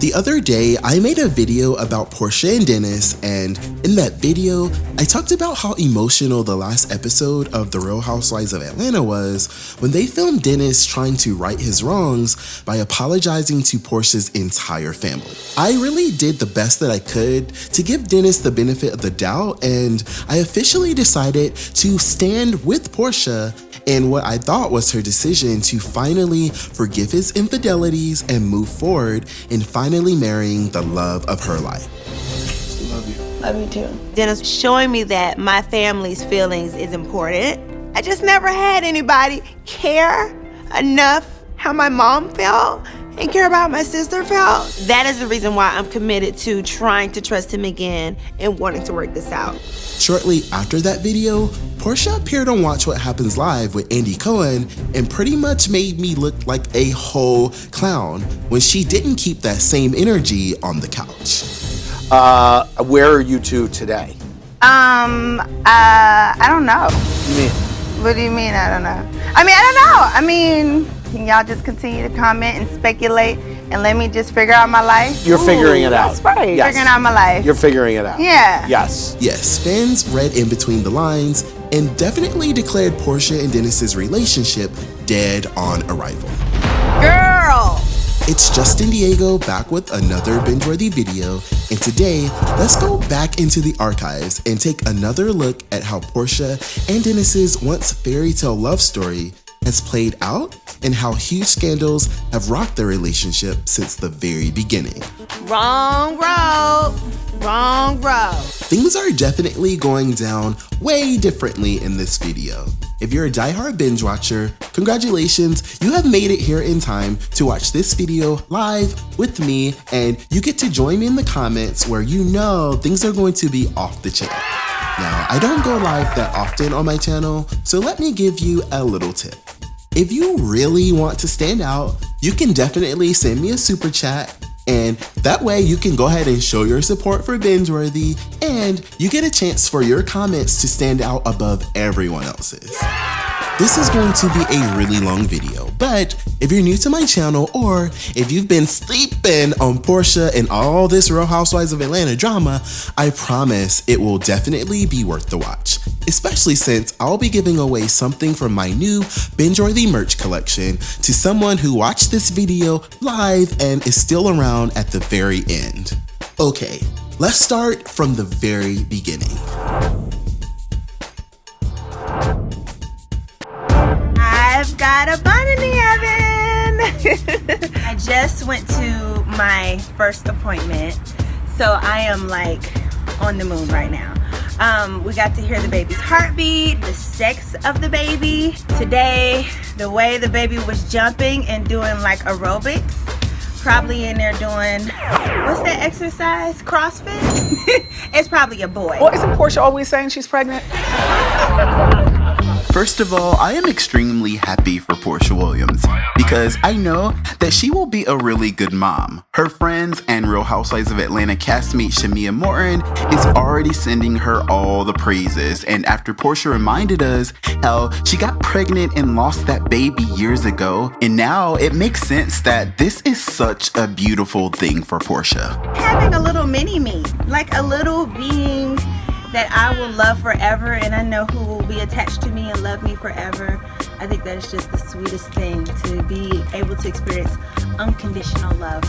The other day, I made a video about Porsha and Dennis, and in that video, I talked about how emotional the last episode of The Real Housewives of Atlanta was when they filmed Dennis trying to right his wrongs by apologizing to Porsha's entire family. I really did the best that I could to give Dennis the benefit of the doubt, and I officially decided to stand with Porsha in what I thought was her decision to finally forgive his infidelities and move forward in finally marrying the love of her life. Love you. Love you too. Dennis showing me that my family's feelings is important. I just never had anybody care enough how my mom felt and care about how my sister felt. That is the reason why I'm committed to trying to trust him again and wanting to work this out. Shortly after that video, Porsha appeared on Watch What Happens Live with Andy Cohen and pretty much made me look like a whole clown when she didn't keep that same energy on the couch. Where are you two today? I don't know. What do you mean, I don't know? I mean, can y'all just continue to comment and speculate and let me just figure out my life? You're figuring it out. That's right. Yes. Figuring out my life. You're figuring it out. Yeah. Yes. Yes, fans read in between the lines and definitely declared Porsha and Dennis's relationship dead on arrival. Girl! It's Justin Diego back with another Bingeworthy video, and today, let's go back into the archives and take another look at how Porsha and Dennis's once fairy tale love story has played out and how huge scandals have rocked their relationship since the very beginning. Wrong road. Wrong road. Things are definitely going down way differently in this video. If you're a diehard binge watcher, congratulations, you have made it here in time to watch this video live with me, and you get to join me in the comments where you know things are going to be off the chain. Now, I don't go live that often on my channel, so let me give you a little tip. If you really want to stand out, you can definitely send me a super chat, and that way you can go ahead and show your support for Bingeworthy, and you get a chance for your comments to stand out above everyone else's. This is going to be a really long video, but if you're new to my channel or if you've been sleeping on Porsha and all this Real Housewives of Atlanta drama, I promise it will definitely be worth the watch, especially since I'll be giving away something from my new Bingeworthy merch collection to someone who watched this video live and is still around at the very end. Okay, let's start from the very beginning. I've got a bun in the oven. I just went to my first appointment, so I am like on the moon right now. We got to hear the baby's heartbeat, the sex of the baby. Today, the way the baby was jumping and doing like aerobics, probably in there doing, what's that exercise? CrossFit? It's probably a boy. Well, isn't Porsha always saying she's pregnant? First of all, I am extremely happy for Porsha Williams because I know that she will be a really good mom. Her friends and Real Housewives of Atlanta castmate Shamia Morton is already sending her all the praises, and after Porsha reminded us how she got pregnant and lost that baby years ago, and now it makes sense that this is such a beautiful thing for Porsha. Having a little mini-me, like a little being that I will love forever, and I know who will be attached to me and love me forever. I think that is just the sweetest thing, to be able to experience unconditional love.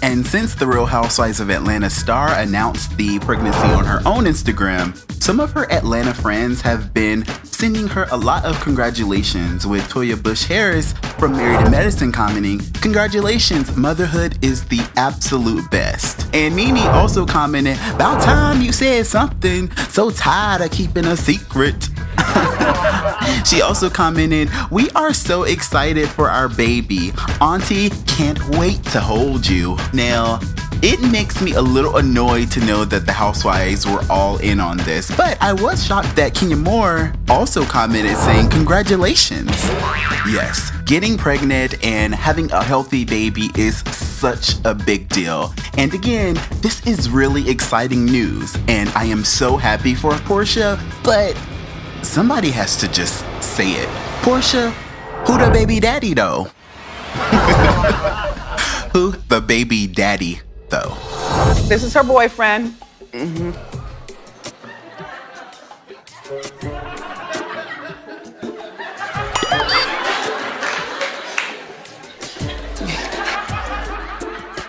And since the Real Housewives of Atlanta star announced the pregnancy on her own Instagram, some of her Atlanta friends have been sending her a lot of congratulations, with Toya Bush Harris from Married to Medicine commenting, "Congratulations, motherhood is the absolute best." And Nene also commented, "About time you said something, so tired of keeping a secret." She also commented, "We are so excited for our baby. Auntie can't wait to hold you." Now, it makes me a little annoyed to know that the housewives were all in on this, but I was shocked that Kenya Moore also commented saying congratulations. Yes, getting pregnant and having a healthy baby is such a big deal. And again, this is really exciting news, and I am so happy for Porsha, but somebody has to just say it. Porsha, who the baby daddy though? Who the baby daddy, though? This is her boyfriend.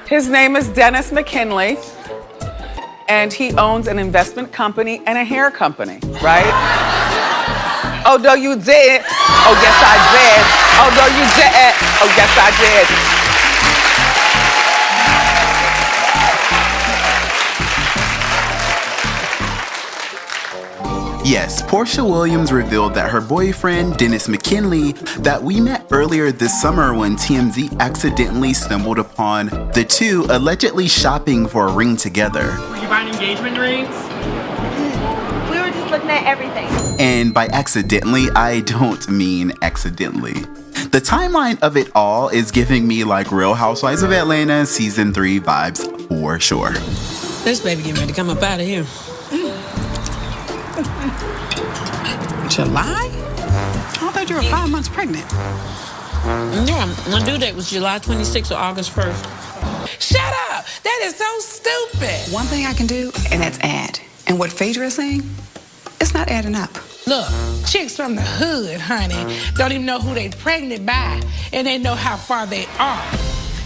His name is Dennis McKinley, and he owns an investment company and a hair company, right? Oh, no, you did. Oh, yes, I did. Oh, no, you didn't. Oh, yes, I did. Yes, Porsha Williams revealed that her boyfriend, Dennis McKinley, that we met earlier this summer when TMZ accidentally stumbled upon the two allegedly shopping for a ring together. Were you buying engagement rings? We were just looking at everything. And by accidentally, I don't mean accidentally. The timeline of it all is giving me like Real Housewives of Atlanta season 3 vibes for sure. This baby getting ready to come up out of here. July? I thought you were 5 months pregnant. Yeah, my due date was July 26th or August 1st. Shut up! That is so stupid. One thing I can do, and that's add. And what Phaedra is saying, it's not adding up. Look, chicks from the hood, honey, don't even know who they pregnant by, and they know how far they are.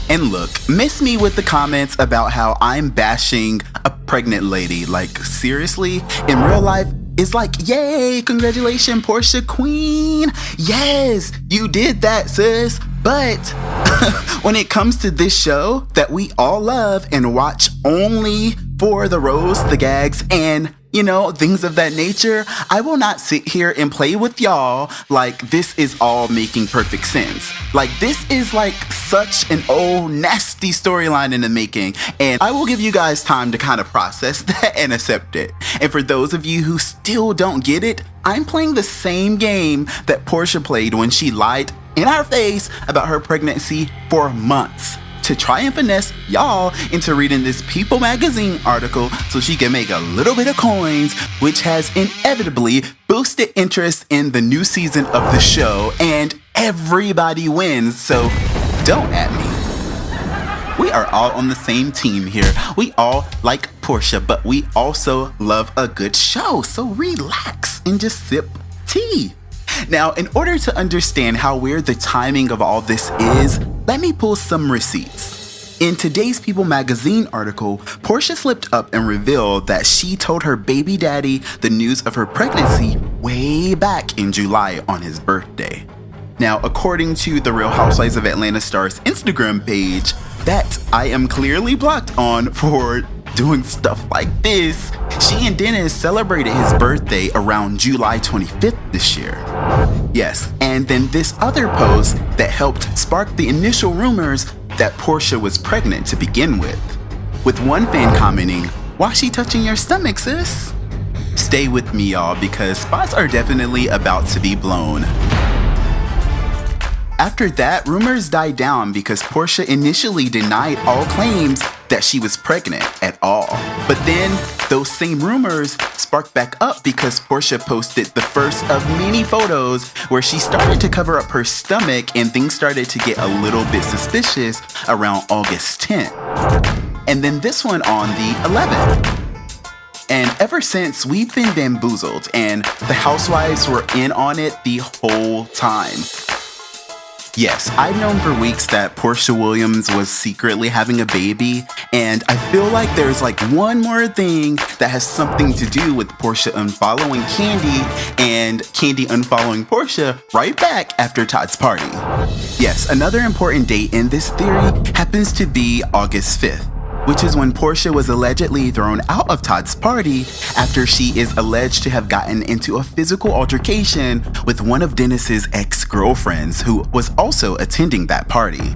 And look, miss me with the comments about how I'm bashing a pregnant lady. Like, seriously? In real life, it's like, yay, congratulations, Porsha Queen. Yes, you did that, sis. But when it comes to this show that we all love and watch only for the roast, the gags, and things of that nature, I will not sit here and play with y'all like this is all making perfect sense. Like, this is like such an old nasty storyline in the making, and I will give you guys time to kind of process that and accept it. And for those of you who still don't get it, I'm playing the same game that Porsha played when she lied in our face about her pregnancy for months, to try and finesse y'all into reading this People magazine article so she can make a little bit of coins, which has inevitably boosted interest in the new season of the show, and everybody wins, so don't at me. We are all on the same team here. We all like Porsha, but we also love a good show, so relax and just sip tea. Now, in order to understand how weird the timing of all this is, let me pull some receipts. In today's People magazine article, Porsha slipped up and revealed that she told her baby daddy the news of her pregnancy way back in July on his birthday. Now, according to the Real Housewives of Atlanta star's Instagram page, that I am clearly blocked on for doing stuff like this, she and Dennis celebrated his birthday around July 25th this year. Yes, and then this other post that helped spark the initial rumors that Porsha was pregnant to begin with one fan commenting, "Why she touching your stomach, sis?" Stay with me, y'all, because spots are definitely about to be blown. After that, rumors died down because Porsha initially denied all claims that she was pregnant at all. But then those same rumors sparked back up because Porsha posted the first of many photos where she started to cover up her stomach, and things started to get a little bit suspicious around August 10th. And then this one on the 11th. And ever since, we've been bamboozled, and the housewives were in on it the whole time. Yes, I've known for weeks that Porsha Williams was secretly having a baby, and I feel like there's like one more thing that has something to do with Porsha unfollowing Kandi and Kandi unfollowing Porsha right back after Todd's party. Yes, another important date in this theory happens to be August 5th. Which is when Porsha was allegedly thrown out of Todd's party after she is alleged to have gotten into a physical altercation with one of Dennis's ex-girlfriends who was also attending that party.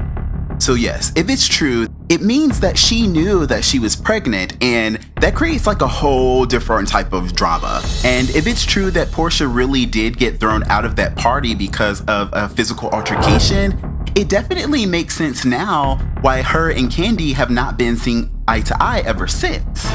So yes, if it's true, it means that she knew that she was pregnant, and that creates like a whole different type of drama. And if it's true that Porsha really did get thrown out of that party because of a physical altercation, it definitely makes sense now why her and Kandi have not been seeing eye to eye ever since.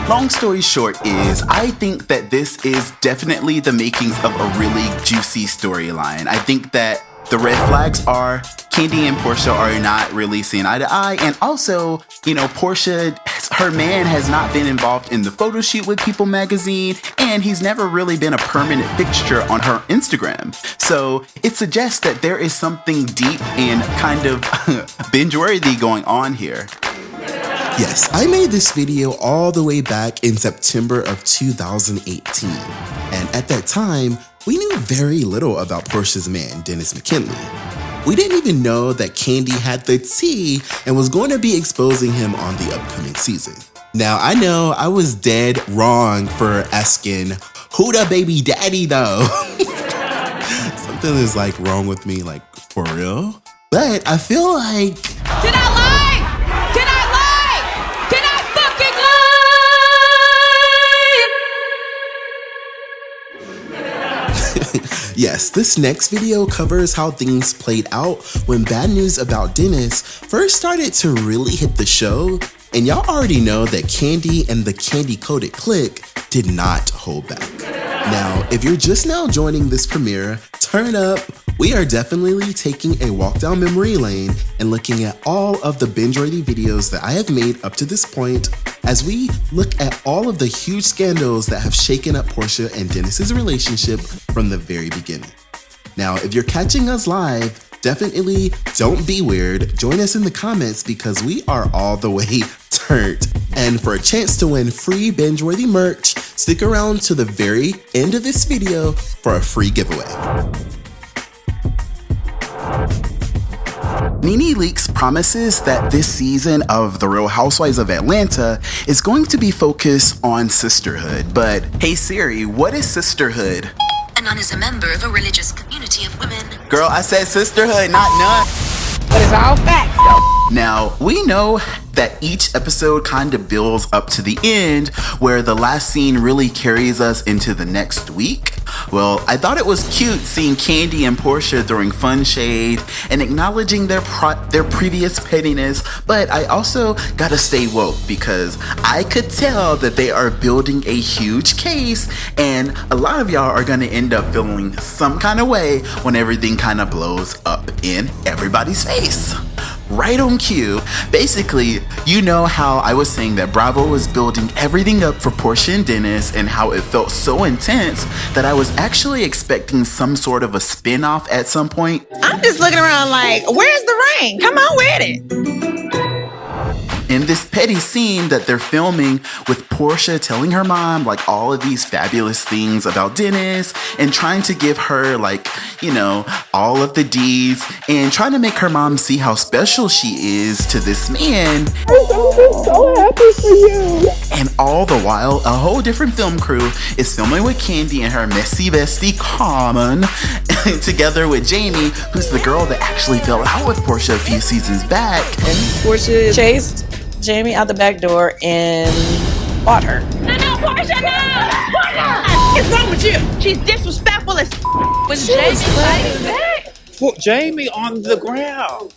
Long story short is, I think that this is definitely the makings of a really juicy storyline. I think that The red flags are Kandi and Porsha are not really seeing eye to eye. And also, Porsha, her man has not been involved in the photo shoot with People magazine, and he's never really been a permanent fixture on her Instagram. So it suggests that there is something deep and kind of binge-worthy going on here. Yes, I made this video all the way back in September of 2018. And at that time, we knew very little about Porsha's man, Dennis McKinley. We didn't even know that Kandi had the tea and was going to be exposing him on the upcoming season. Now, I know I was dead wrong for asking, who the baby daddy though? Something is like wrong with me, like for real? But I feel like... Did I lie? Did I lie? Did I fucking lie? Yes, this next video covers how things played out when bad news about Dennis first started to really hit the show, and y'all already know that Kandi and the Kandi-coded clique did not hold back. Now, if you're just now joining this premiere, turn up. We are definitely taking a walk down memory lane and looking at all of the binge-worthy videos that I have made up to this point as we look at all of the huge scandals that have shaken up Porsha and Dennis's relationship from the very beginning. Now, if you're catching us live, definitely don't be weird. Join us in the comments because we are all the way turned. And for a chance to win free binge-worthy merch, stick around to the very end of this video for a free giveaway. Nene Leakes promises that this season of The Real Housewives of Atlanta is going to be focused on sisterhood. But hey Siri, what is sisterhood? A nun is a member of a religious community of women. Girl, I said sisterhood, not nun. But it's all facts, though. Now, we know that each episode kind of builds up to the end where the last scene really carries us into the next week. Well, I thought it was cute seeing Kandi and Porsha throwing fun shade and acknowledging their previous pettiness, but I also gotta stay woke because I could tell that they are building a huge case and a lot of y'all are gonna end up feeling some kind of way when everything kind of blows up in everybody's face. Right on cue. Basically, you know how I was saying that Bravo was building everything up for Porsha and Dennis and how it felt so intense that I was actually expecting some sort of a spin-off at some point. I'm just looking around like, where's the ring? Come on with it. In this petty scene that they're filming with Porsha telling her mom like all of these fabulous things about Dennis and trying to give her like, all of the deeds and trying to make her mom see how special she is to this man. I'm so happy for you. And all the while, a whole different film crew is filming with Kandi and her messy bestie Common together with Jamie, who's the girl that actually fell out with Porsha a few seasons back. And Porsha chased Jamie out the back door and fought her. No, Porsha, no! Porsha! What's wrong with you? She's disrespectful as Was Jamie fighting back? Put Jamie on the ground.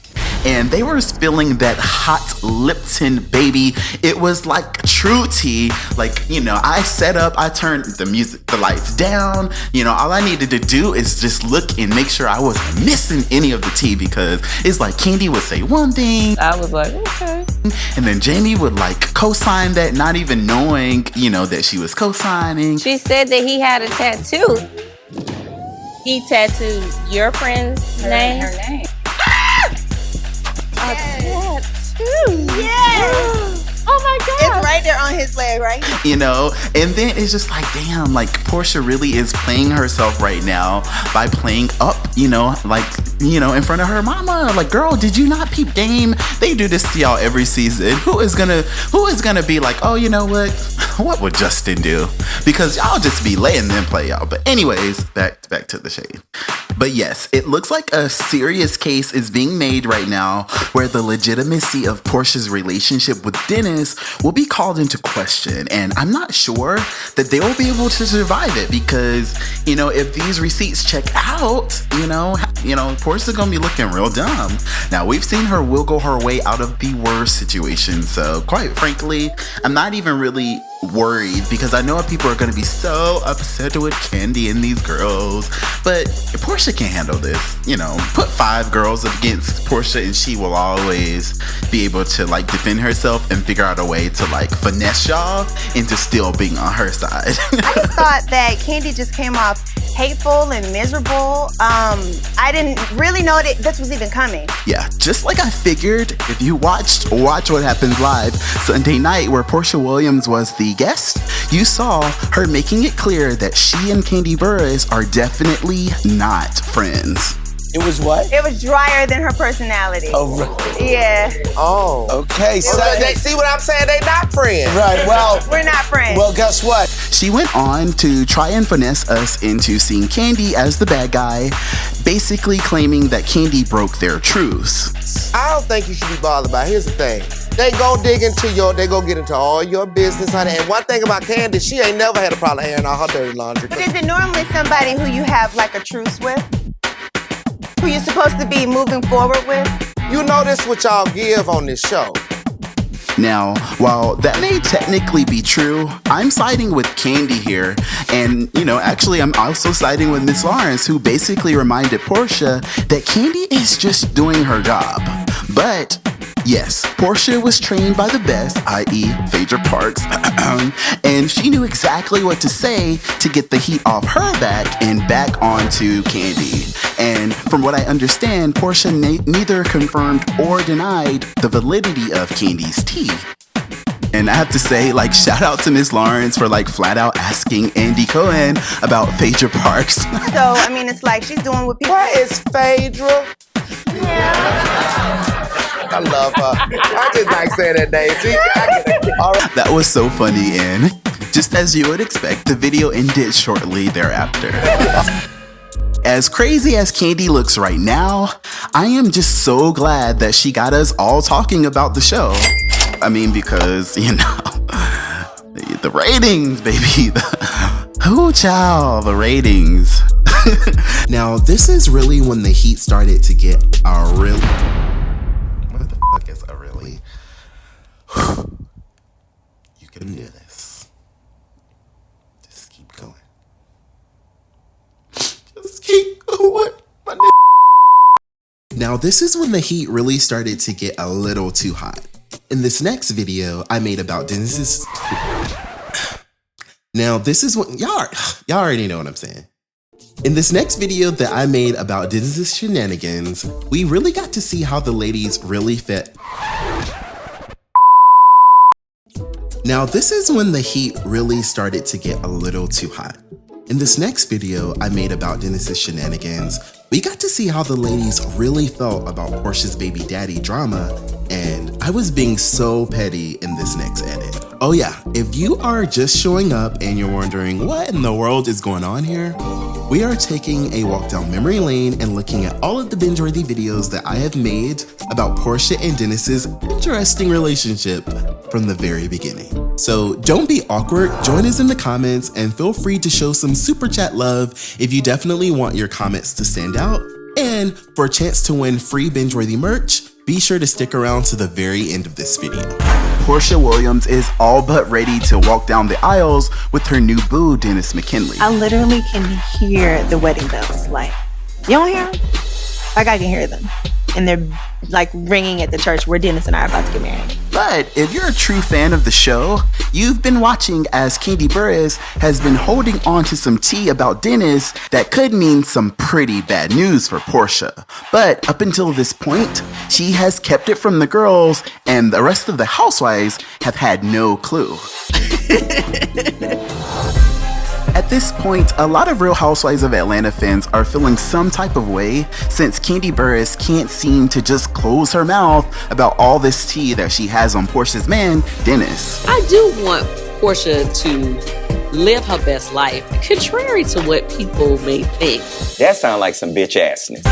And they were spilling that hot Lipton baby. It was like true tea. Like, I set up, I turned the lights down. All I needed to do is just look and make sure I wasn't missing any of the tea because it's like Kandi would say one thing. I was like, okay. And then Jamie would like co-sign that, not even knowing, that she was co-signing. She said that he had a tattoo. He tattooed your friend's name. Her name. Yes. Oh my God. It's right there on his leg, right? And then it's just like, damn, like Porsha really is playing herself right now by playing up, in front of her mama. Like, girl, did you not peep game? They do this to y'all every season. Who is gonna be like, oh, you know what would Justin do? Because y'all just be letting them play y'all. But anyways, back to the shade. But yes, it looks like a serious case is being made right now where the legitimacy of Porsha's relationship with Dennis will be called into question. And I'm not sure that they will be able to survive it because, if these receipts check out, Porsha gonna be looking real dumb. Now, we've seen her wiggle her way out of the worst situation, so quite frankly, I'm not even really worried because I know people are gonna be so upset with Kandi and these girls, but Porsha can handle this. Put 5 girls against Porsha and she will always be able to defend herself and figure out a way to finesse y'all into still being on her side. I just thought that Kandi just came off hateful and miserable. I didn't really know that this was even coming. Yeah, just like I figured, if you watch What Happens Live Sunday night where Porsha Williams was the guest, you saw her making it clear that she and Kandi Burruss are definitely not friends. It was what? It was drier than her personality. Oh, really? Yeah. Oh. Okay, so they see what I'm saying? They not friends. Right, well. We're not friends. Well, guess what? She went on to try and finesse us into seeing Kandi as the bad guy, basically claiming that Kandi broke their truce. I don't think you should be bothered by it. Here's the thing. They go get into all your business, honey. And one thing about Kandi, she ain't never had a problem airing all her dirty laundry. But is it normally somebody who you have a truce with? Who you're supposed to be moving forward with? You know this what y'all give on this show. Now, while that may technically be true, I'm siding with Kandi here. And, actually I'm also siding with Miss Lawrence, who basically reminded Porsha that Kandi is just doing her job. But yes, Porsha was trained by the best, i.e. Phaedra Parks, and she knew exactly what to say to get the heat off her back and back onto Kandi. And from what I understand, Porsha neither confirmed or denied the validity of Kandi's tea. And I have to say, shout out to Miss Lawrence for flat out asking Andy Cohen about Phaedra Parks. So, it's like she's doing what people... Where is Phaedra? Yeah. I love her. I just like saying that name. See, all right. That was so funny, and just as you would expect, the video ended shortly thereafter. As crazy as Kandi looks right now, I am just so glad that she got us all talking about the show. Because, the ratings, baby. Ooh, child, the ratings. Now, this is really when the heat started to get a real... What the fuck is a really? You can do this. Just keep going. Just keep going, my nigga. Now, this is when the heat really started to get a little too hot. In this next video I made about Dennis's... Now, this is what... Y'all already know what I'm saying. In this next video that I made about Dennis's shenanigans, we really got to see how the ladies really fit. Now, this is when the heat really started to get a little too hot. In this next video I made about Dennis's shenanigans, we got to see how the ladies really felt about Porsha's baby daddy drama, and I was being so petty in this next edit. Oh yeah, if you are just showing up and you're wondering what in the world is going on here, we are taking a walk down memory lane and looking at all of the binge-worthy videos that I have made about Porsha and Dennis's interesting relationship from the very beginning. So don't be awkward, join us in the comments and feel free to show some super chat love if you definitely want your comments to stand out. And for a chance to win free binge-worthy merch, be sure to stick around to the very end of this video. Porsha Williams is all but ready to walk down the aisles with her new boo, Dennis McKinley. I literally can hear the wedding bells. You don't hear them? I can hear them. And they're ringing at the church where Dennis and I are about to get married. But if you're a true fan of the show, you've been watching as Kandi Burruss has been holding on to some tea about Dennis that could mean some pretty bad news for Porsha. But up until this point, she has kept it from the girls, and the rest of the housewives have had no clue. At this point, a lot of Real Housewives of Atlanta fans are feeling some type of way since Kandi Burruss can't seem to just close her mouth about all this tea that she has on Porsha's man, Dennis. I do want Porsha to live her best life, contrary to what people may think. That sounds like some bitch assness.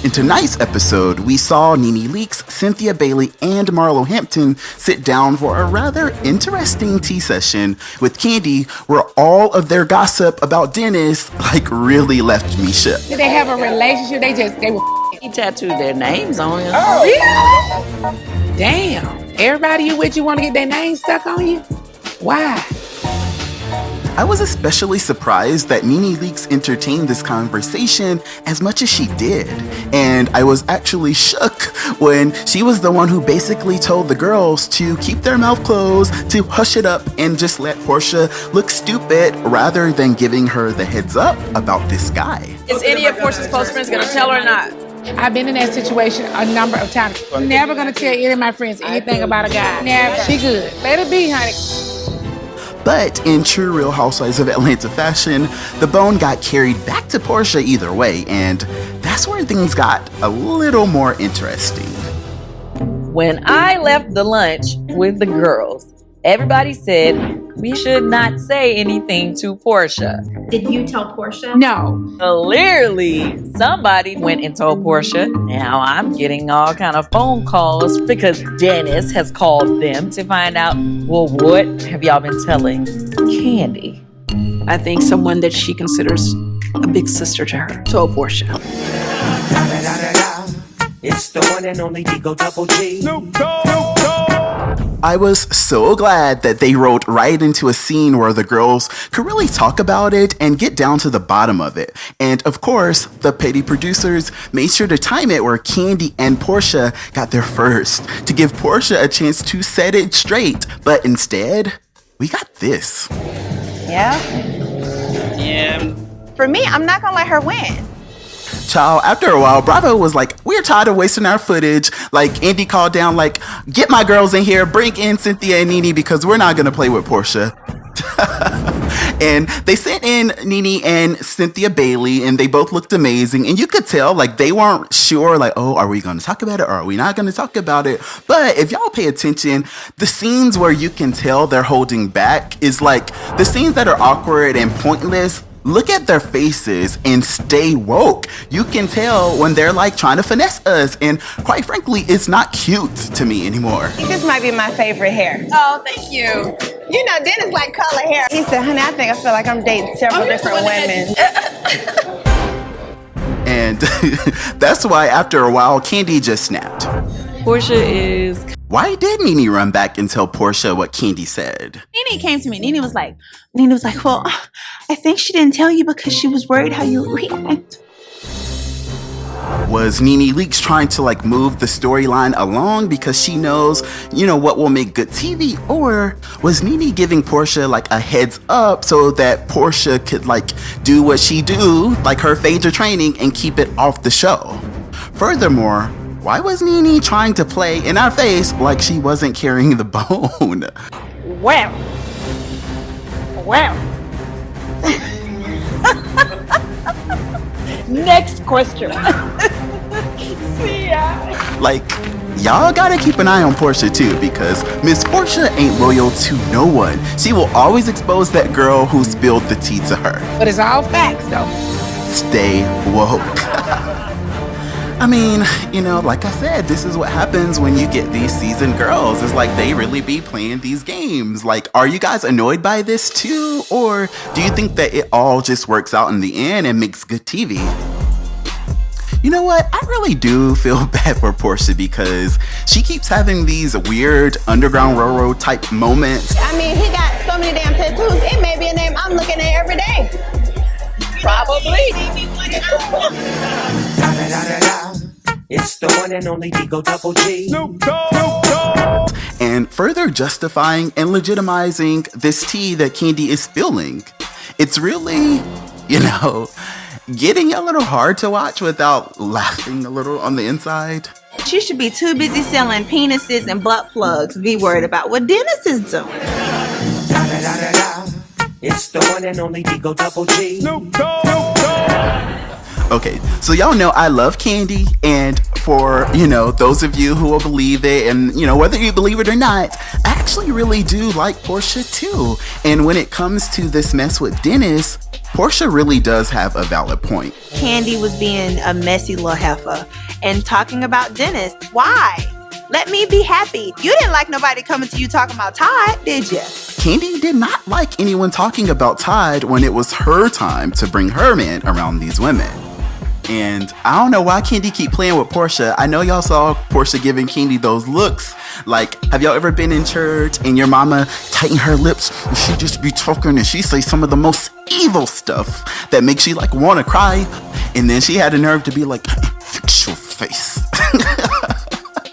And tonight's episode, we saw Nene Leakes, Cynthia Bailey, and Marlo Hampton sit down for a rather interesting tea session with Kandi, where all of their gossip about Dennis really left me shook. Did they have a relationship? They were He tattooed their names on him. Oh, really? Damn. Everybody you with, you want to get their name stuck on you? Why? I was especially surprised that Nene Leakes entertained this conversation as much as she did. And I was actually shook when she was the one who basically told the girls to keep their mouth closed, to hush it up, and just let Porsha look stupid rather than giving her the heads up about this guy. Is any of Porsha's close friends gonna tell her or not? I've been in that situation a number of times. I'm never gonna tell any of my friends anything about a guy. Never. She good. Let it be, honey. But in true Real Housewives of Atlanta fashion, the bone got carried back to Porsha either way, and that's where things got a little more interesting. When I left the lunch with the girls, everybody said we should not say anything to Porsha. Did you tell Porsha? No. Clearly, somebody went and told Porsha. Now I'm getting all kind of phone calls because Dennis has called them to find out, well, what have y'all been telling Kandi? I think someone that she considers a big sister to her told Porsha. It's the one and only Digo Double G. I was so glad that they wrote right into a scene where the girls could really talk about it and get down to the bottom of it. And of course, the petty producers made sure to time it where Kandi and Porsha got there first to give Porsha a chance to set it straight. But instead, we got this. Yeah. For me, I'm not gonna let her win. Child, after a while, Bravo was like, we're tired of wasting our footage. Andy called down, get my girls in here, bring in Cynthia and Nene because we're not going to play with Porsha. And they sent in Nene and Cynthia Bailey, and they both looked amazing. And you could tell, they weren't sure, oh, are we going to talk about it or are we not going to talk about it? But if y'all pay attention, the scenes where you can tell they're holding back is the scenes that are awkward and pointless. Look at their faces and stay woke. You can tell when they're trying to finesse us. And quite frankly, it's not cute to me anymore. This might be my favorite hair. Oh, thank you. You know, Dennis like color hair. He said, honey, I feel like I'm dating several different women. And that's why after a while, Kandi just snapped. Porsha is... Why did Nene run back and tell Porsha what Kandi said? Nene came to me. Nene was like, well, I think she didn't tell you because she was worried how you would react. Was Nene Leakes trying to move the storyline along because she knows, what will make good TV? Or was Nene giving Porsha a heads up so that Porsha could do what she do, her phaser training, and keep it off the show? Furthermore, why was Nene trying to play in our face like she wasn't carrying the bone? Well. Next question. See ya. Y'all gotta keep an eye on Porsha too, because Miss Porsha ain't loyal to no one. She will always expose that girl who spilled the tea to her. But it's all facts, though. Stay woke. I mean, like I said, this is what happens when you get these seasoned girls. It's they really be playing these games. Are you guys annoyed by this too? Or do you think that it all just works out in the end and makes good TV? You know what? I really do feel bad for Porsha because she keeps having these weird Underground Railroad type moments. I mean, he got so many damn tattoos. It may be a name I'm looking at every day. Probably. It's the one and only Digo Double G. And further justifying and legitimizing this tea that Kandi is spilling. It's really, getting a little hard to watch without laughing a little on the inside. She should be too busy selling penises and butt plugs to be worried about what Dennis is doing. It's the one and only Digo Double G. Okay, so y'all know I love Kandi, and for, those of you who will believe it, and, whether you believe it or not, I actually really do like Porsha too. And when it comes to this mess with Dennis, Porsha really does have a valid point. Kandi was being a messy little heifer, and talking about Dennis. Why? Let me be happy. You didn't like nobody coming to you talking about Todd, did you? Kandi did not like anyone talking about Todd when it was her time to bring her man around these women. And I don't know why Kandi keep playing with Porsha. I know y'all saw Porsha giving Kandi those looks. Like, have y'all ever been in church and your mama tighten her lips and she just be talking and she say some of the most evil stuff that makes you like want to cry? And then she had the nerve to be like, fix your face.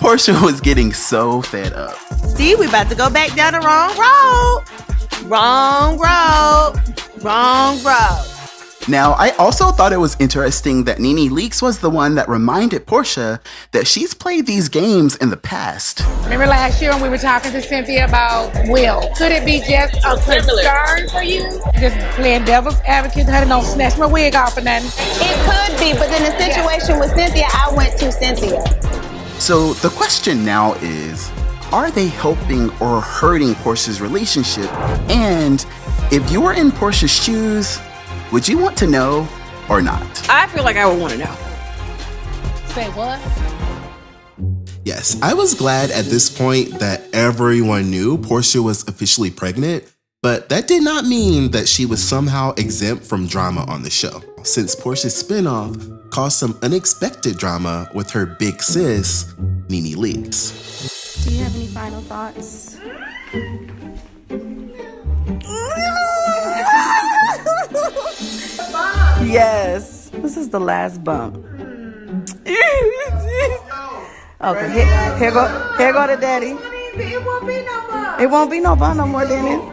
Porsha was getting so fed up. See, we about to go back down the wrong road. Wrong road. Wrong road. Now, I also thought it was interesting that Nene Leakes was the one that reminded Porsha that she's played these games in the past. Remember last year when we were talking to Cynthia about Will? Could it be just a concern for you? Just playing devil's advocate, honey, don't snatch my wig off or nothing. It could be, but in the situation with Cynthia, I went to Cynthia. So the question now is, are they helping or hurting Porsha's relationship? And if you were in Porsha's shoes, would you want to know or not? I feel like I would want to know. Say what? Yes, I was glad at this point that everyone knew Porsha was officially pregnant, but that did not mean that she was somehow exempt from drama on the show, since Porsha's spinoff caused some unexpected drama with her big sis, Nene Leakes. Do you have any final thoughts? Yes, this is the last bump. Okay, here go to daddy. It won't be no bump. It won't be no bump no more, Dennis.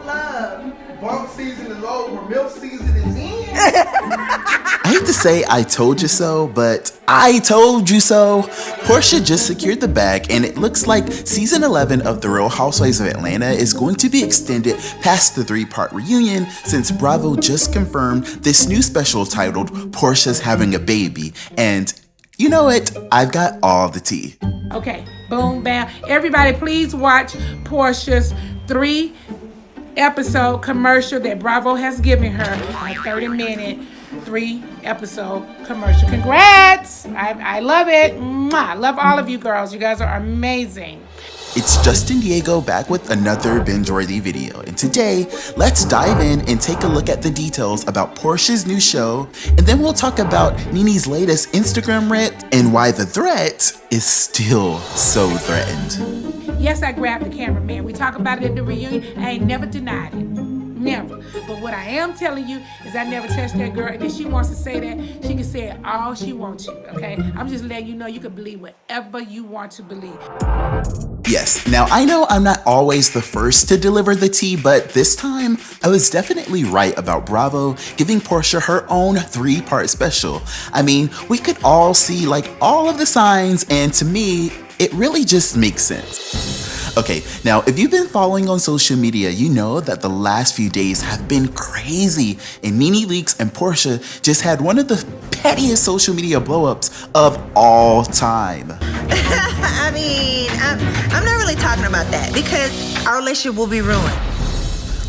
Bump season is over. Milk season is in. I hate to say I told you so, but I told you so. Porsha just secured the bag, and it looks like season 11 of The Real Housewives of Atlanta is going to be extended past the 3-part reunion, since Bravo just confirmed this new special titled Porsha's Having a Baby. And you know it, I've got all the tea. Okay, boom, bam. Everybody, please watch Porsha's 3-episode commercial that Bravo has given her. A 30-minute 3-episode commercial. Congrats! I love it. Mwah. I love all of you girls. You guys are amazing. It's Justin Diego back with another Bingeworthy video, and today, let's dive in and take a look at the details about Porsha's new show, and then we'll talk about Nene's latest Instagram rant and why the threat is still so threatened. Yes, I grabbed the camera, man. We talk about it at the reunion. I ain't never denied it. Never. But what I am telling you is I never touched that girl, and if she wants to say that, she can say it all she wants to, okay? I'm just letting you know you can believe whatever you want to believe. Yes, now I know I'm not always the first to deliver the tea, but this time I was definitely right about Bravo giving Porsha her own 3-part special. I mean, we could all see like all of the signs, and to me, it really just makes sense. Okay, now if you've been following on social media, you know that the last few days have been crazy, and Nene Leakes and Porsha just had one of the pettiest social media blow-ups of all time. I mean, I'm not really talking about that because our relationship will be ruined.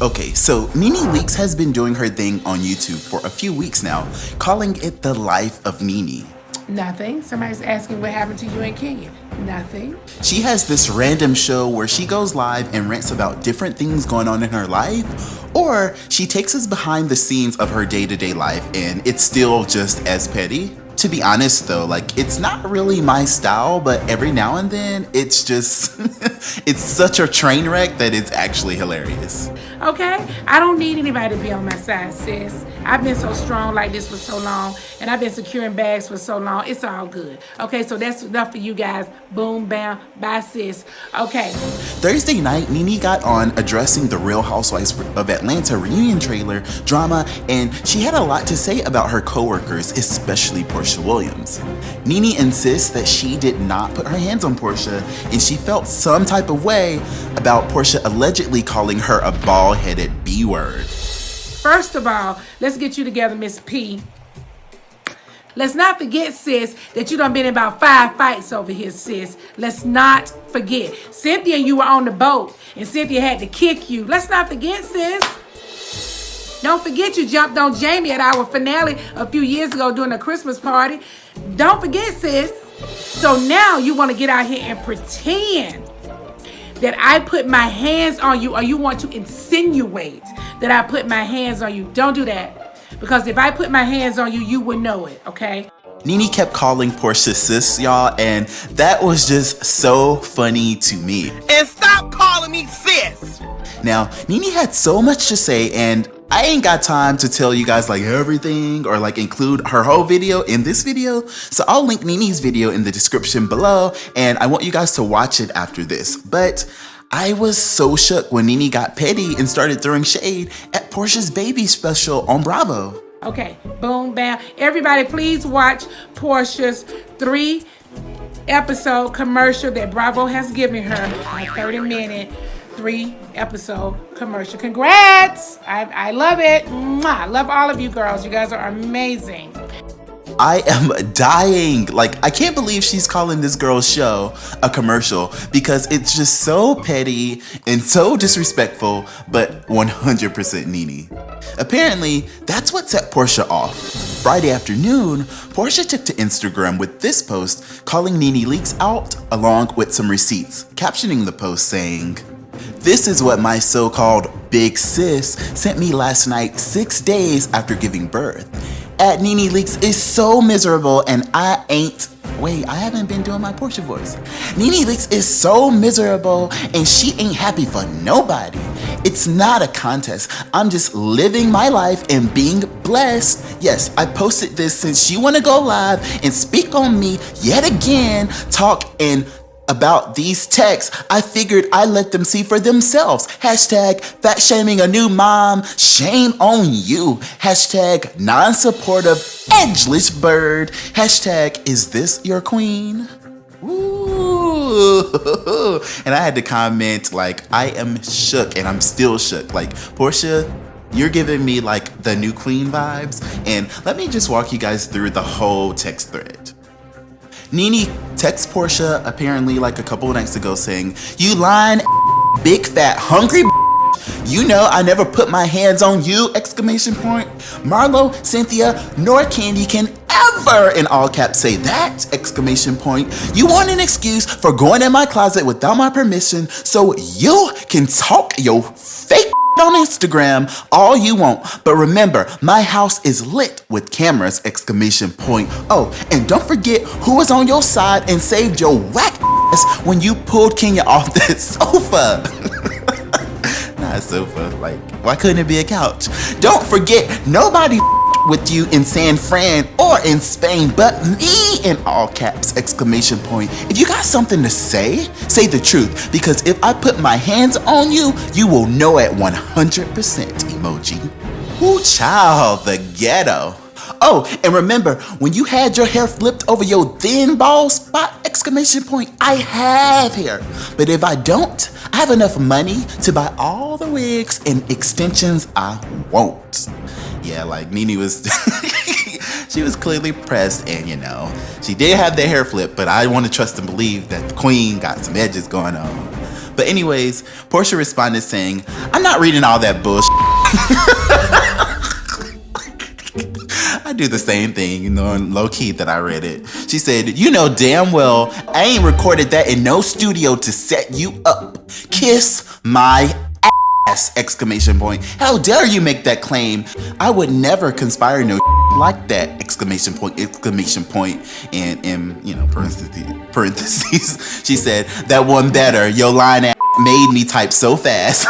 Okay, so Nene Leakes has been doing her thing on YouTube for a few weeks now, calling it the life of Nene. Nothing. Somebody's asking what happened to you and Kenya. Nothing. She has this random show where she goes live and rants about different things going on in her life, or she takes us behind the scenes of her day-to-day life and it's still just as petty. To be honest though, like, it's not really my style, but every now and then it's just, it's such a train wreck that it's actually hilarious. Okay? I don't need anybody to be on my side, sis. I've been so strong like this for so long, and I've been securing bags for so long. It's all good. Okay, so that's enough for you guys. Boom, bam, bye, sis. Okay. Thursday night, Nene got on addressing the Real Housewives of Atlanta reunion trailer drama, and she had a lot to say about her coworkers, especially Porsha Williams. Nene insists that she did not put her hands on Porsha, and she felt some type of way about Porsha allegedly calling her a bald-headed B-word. First of all, let's get you together, Miss P. Let's not forget, sis, that you done been in about 5 fights over here, sis. Let's not forget. Cynthia and you were on the boat, and Cynthia had to kick you. Let's not forget, sis. Don't forget you jumped on Jamie at our finale a few years ago during a Christmas party. Don't forget, sis. So now you want to get out here and pretend that I put my hands on you, or you want to insinuate that I put my hands on you. Don't do that. Because if I put my hands on you, you would know it, okay? Nene kept calling Porsha sis, y'all, and that was just so funny to me. And stop calling me sis! Now, Nene had so much to say, and I ain't got time to tell you guys like everything or like include her whole video in this video. So I'll link Nene's video in the description below, and I want you guys to watch it after this. But I was so shook when Nene got petty and started throwing shade at Porsha's baby special on Bravo. Okay, boom, bam. Everybody, please watch Porsha's 3-episode commercial that Bravo has given her. A 30-minute, 3-episode commercial. Congrats! I love it. Mwah. I love all of you girls. You guys are amazing. I am dying. Like, I can't believe she's calling this girl's show a commercial because it's just so petty and so disrespectful, but 100% Nene. Apparently, that's what set Porsha off. Friday afternoon, Porsha took to Instagram with this post calling Nene Leakes out along with some receipts, captioning the post saying, "This is what my so-called big sis sent me last night 6 days after giving birth. At Nene Leakes is so miserable and I haven't been doing my Porsha voice. Nene Leakes is so miserable and she ain't happy for nobody. It's not a contest. I'm just living my life and being blessed. Yes, I posted this since she wanna go live and speak on me yet again, talking about these texts. I figured I'd let them see for themselves. Hashtag fat shaming a new mom. Shame on you. Hashtag non-supportive edgeless bird. Hashtag is this your queen?" Ooh. And I had to comment like, I am shook and I'm still shook. Like, Porsha, you're giving me like the new queen vibes. And let me just walk you guys through the whole text thread. Nene texts Porsha apparently like a couple of nights ago saying, "You lying big fat hungry you know I never put my hands on you, exclamation point. Marlo, Cynthia, nor Kandi can ever in all caps say that, exclamation point. You want an excuse for going in my closet without my permission so you can talk your fake on Instagram all you want, but remember, my house is lit with cameras, exclamation point. Oh, and don't forget who was on your side and saved your whack ass when you pulled Kenya off that sofa. Not a sofa, like, why couldn't it be a couch? Don't forget, nobody with you in San Fran or in Spain but me, in all caps, exclamation point. If you got something to say the truth, because if I put my hands on you, you will know it 100%, emoji. Ooh, child, the ghetto. Oh, and remember, when you had your hair flipped over your thin bald spot, exclamation point, I have hair. But if I don't, I have enough money to buy all the wigs and extensions I want. Yeah, like Nene was, she was clearly pressed, and you know, she did have the hair flip, but I want to trust and believe that the queen got some edges going on. But anyways, Porsha responded saying, I'm not reading all that bullshit. I do the same thing, you know, low key that I read it. She said, you know damn well I ain't recorded that in no studio to set you up. Kiss my ass, exclamation point. How dare you make that claim? I would never conspire no like that, exclamation point, exclamation point. And in, you know, parentheses, she said, that one better, your line ass made me type so fast.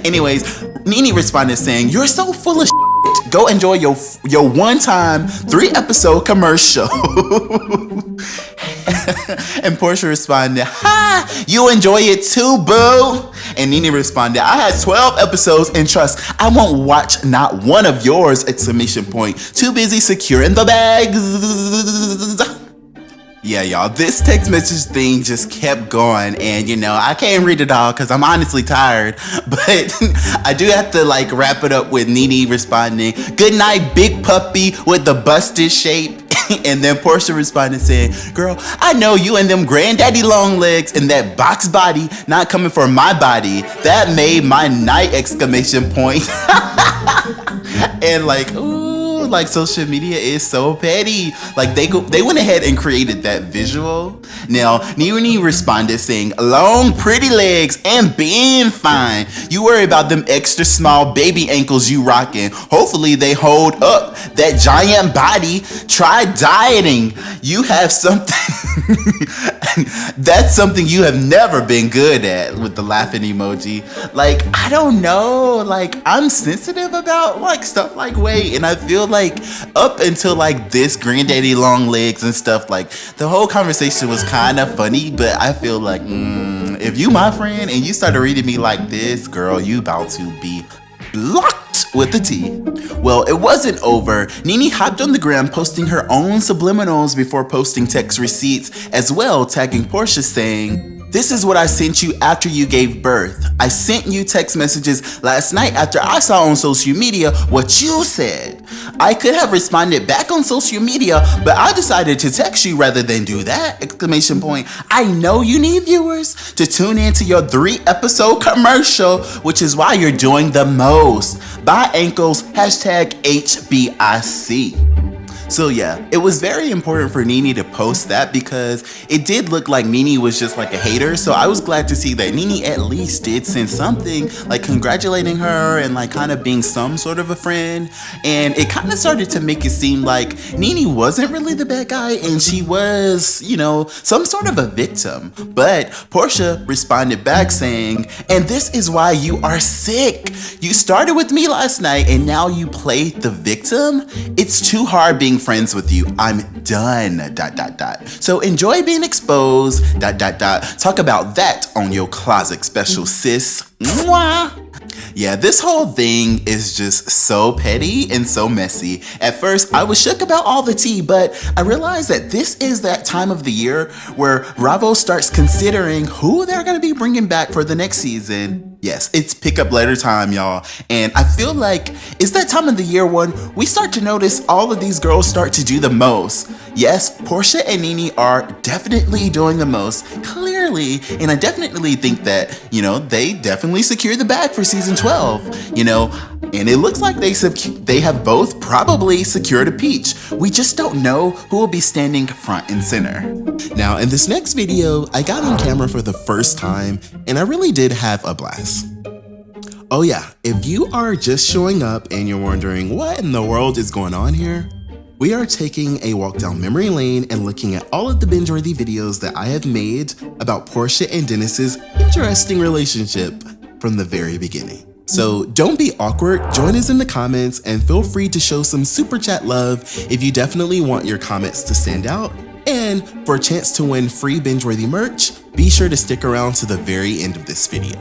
Anyways, Nene responded saying, you're so full of shit. Go enjoy your one-time 3-episode commercial. And Porsha responded, ha, you enjoy it too, boo. And Nene responded, I had 12 episodes and trust, I won't watch not one of yours, exclamation point. Too busy securing the bags. Yeah, y'all, this text message thing just kept going, and you know, I can't read it all because I'm honestly tired, but I do have to like wrap it up with Nene responding, good night, big puppy with the busted shape. And then Porsha responded saying, girl, I know you and them granddaddy long legs and that box body not coming for my body. That made my night, exclamation point. And like, ooh, like social media is so petty. Like they went ahead and created that visual. Now, Nene responded saying, long pretty legs and being fine. You worry about them extra small baby ankles you rocking. Hopefully they hold up that giant body. Try dieting. You have something. That's something you have never been good at, with the laughing emoji. Like, I don't know. Like, I'm sensitive about like stuff like weight, and I feel like up until like this granddaddy long legs and stuff, like the whole conversation was kind of funny, but I feel like if you my friend and you started reading me like this, girl, you about to be blocked with the T. Well, it wasn't over. Nene hopped on the gram posting her own subliminals before posting text receipts as well, tagging Porsha saying, this is what I sent you after you gave birth. I sent you text messages last night after I saw on social media what you said. I could have responded back on social media, but I decided to text you rather than do that! Exclamation point. I know you need viewers to tune into your 3-episode commercial, which is why you're doing the most. Buy ankles, #HBIC. So yeah, it was very important for Nene to post that because it did look like Nene was just like a hater. So I was glad to see that Nene at least did send something like congratulating her and like kind of being some sort of a friend. And it kind of started to make it seem like Nene wasn't really the bad guy and she was, you know, some sort of a victim. But Porsha responded back saying, and this is why you are sick. You started with me last night and now you play the victim? It's too hard being friends with you. I'm done. ... So enjoy being exposed. ... Talk about that on your closet special, sis. Mwah. Yeah, this whole thing is just so petty and so messy. At first, I was shook about all the tea, but I realized that this is that time of the year where RHOA starts considering who they're going to be bringing back for the next season. Yes, it's pickup letter time, y'all. And I feel like it's that time of the year when we start to notice all of these girls start to do the most. Yes, Porsha and Nene are definitely doing the most, clearly. And I definitely think that, you know, they definitely secured the bag for season 12, you know. And it looks like they have both probably secured a peach. We just don't know who will be standing front and center. Now, in this next video, I got on camera for the first time, and I really did have a blast. Oh yeah, if you are just showing up and you're wondering what in the world is going on here, we are taking a walk down memory lane and looking at all of the binge-worthy videos that I have made about Porsha and Dennis's interesting relationship from the very beginning. So don't be awkward, join us in the comments, and feel free to show some super chat love if you definitely want your comments to stand out. And for a chance to win free Bingeworthy merch, be sure to stick around to the very end of this video.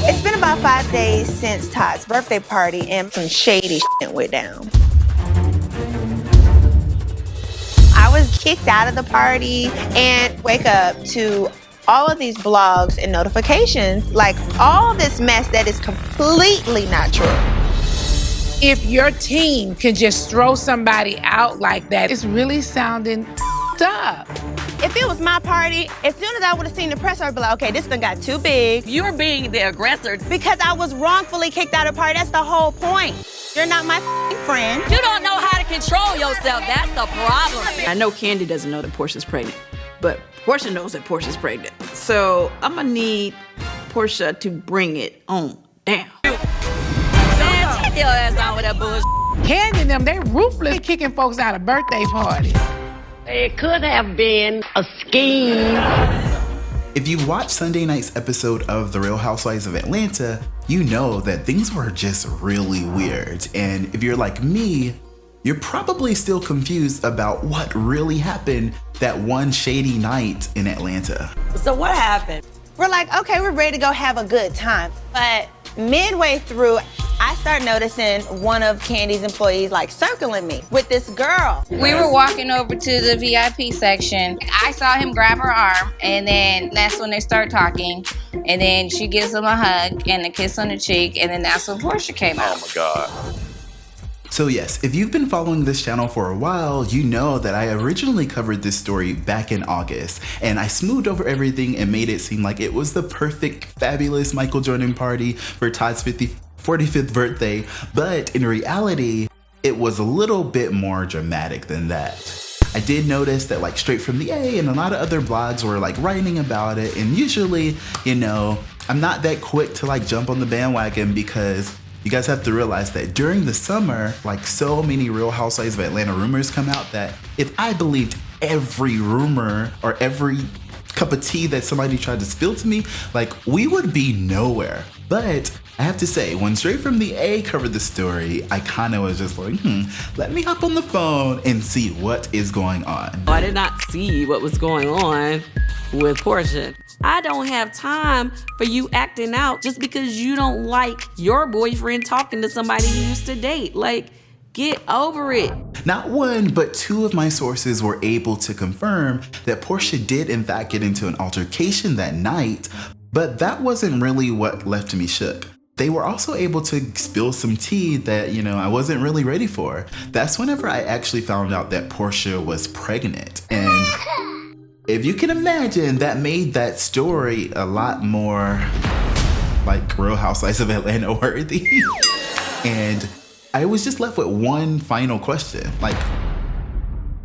It's been about 5 days since Todd's birthday party and some shady shit went down. I was kicked out of the party and wake up to all of these blogs and notifications, like all this mess that is completely not true. If your team can just throw somebody out like that, it's really sounding up. If it was my party, as soon as I would have seen the press, I'd be like, okay, this thing got too big. You're being the aggressor. Because I was wrongfully kicked out of the party. That's the whole point. You're not my friend. You don't know how to control yourself. That's the problem. I know Kandi doesn't know that Porsha's pregnant, but Porsha knows that Porsha's pregnant. So I'm gonna need Porsha to bring it on down. Man, take your ass on with that bullshit. Kandi and them, they ruthless kicking folks out of birthday parties. It could have been a scheme. If you watched Sunday night's episode of The Real Housewives of Atlanta, you know that things were just really weird. And if you're like me, you're probably still confused about what really happened that one shady night in Atlanta. So what happened? We're like, okay, we're ready to go have a good time. But midway through, I start noticing one of Kandi's employees like circling me with this girl. We were walking over to the VIP section. I saw him grab her arm, and then that's when they start talking. And then she gives him a hug and a kiss on the cheek, and then that's when Porsha came out. Oh my God. So yes, if you've been following this channel for a while, you know that I originally covered this story back in August, and I smoothed over everything and made it seem like it was the perfect, fabulous Michael Jordan party for Todd's 45th birthday, but in reality, it was a little bit more dramatic than that. I did notice that like Straight from the A and a lot of other blogs were like writing about it, and usually, you know, I'm not that quick to like jump on the bandwagon because you guys have to realize that during the summer, like so many Real Housewives of Atlanta rumors come out that if I believed every rumor or every cup of tea that somebody tried to spill to me, like we would be nowhere. But I have to say, when Straight from the A covered the story, I kind of was just like, let me hop on the phone and see what is going on. I did not see what was going on with Porsha. I don't have time for you acting out just because you don't like your boyfriend talking to somebody you used to date. Like, get over it. Not one, but two of my sources were able to confirm that Porsha did in fact get into an altercation that night, but that wasn't really what left me shook. They were also able to spill some tea that, you know, I wasn't really ready for. That's whenever I actually found out that Porsha was pregnant. And if you can imagine, that made that story a lot more like Real Housewives of Atlanta worthy. And I was just left with one final question. Like,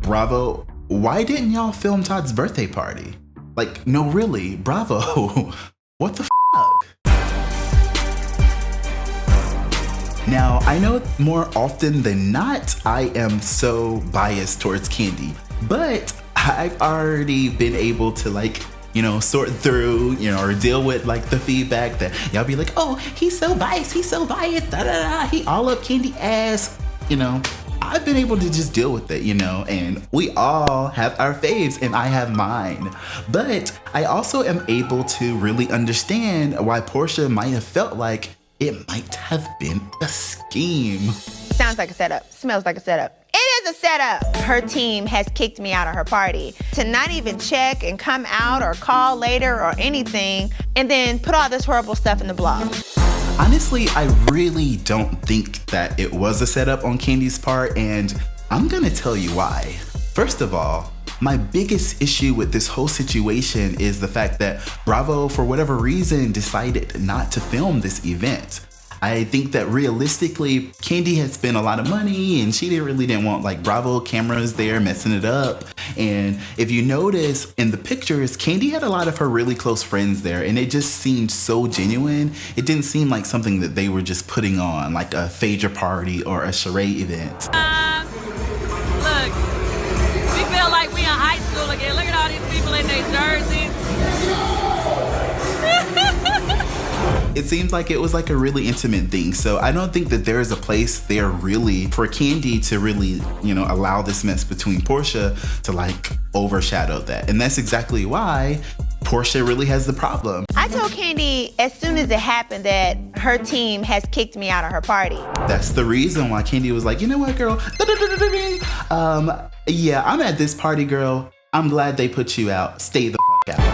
Bravo, why didn't y'all film Todd's birthday party? Like, no, really, Bravo, what the fuck? Now, I know more often than not, I am so biased towards Kandi, but I've already been able to like, you know, sort through, you know, or deal with like the feedback that y'all be like, oh, he's so biased, da da da, he all up Kandi ass, you know. I've been able to just deal with it, you know, and we all have our faves and I have mine. But I also am able to really understand why Porsha might have felt like it might have been a scheme. Sounds like a setup. Smells like a setup. It is a setup. Her team has kicked me out of her party. To not even check and come out or call later or anything, and then put all this horrible stuff in the blog. Honestly, I really don't think that it was a setup on Kandi's part, and I'm gonna tell you why. First of all, my biggest issue with this whole situation is the fact that Bravo, for whatever reason, decided not to film this event. I think that realistically, Kandi had spent a lot of money and she really didn't want like Bravo cameras there messing it up. And if you notice in the pictures, Kandi had a lot of her really close friends there and it just seemed so genuine. It didn't seem like something that they were just putting on like a Phaedra party or a charade event. Look, we feel like we in high school again. Look at all these people in their jerseys. It seems like it was like a really intimate thing. So I don't think that there is a place there really for Kandi to really, you know, allow this mess between Porsha to like overshadow that. And that's exactly why Porsha really has the problem. I told Kandi as soon as it happened that her team has kicked me out of her party. That's the reason why Kandi was like, you know what, girl? Yeah, I'm at this party, girl. I'm glad they put you out. Stay the fuck out.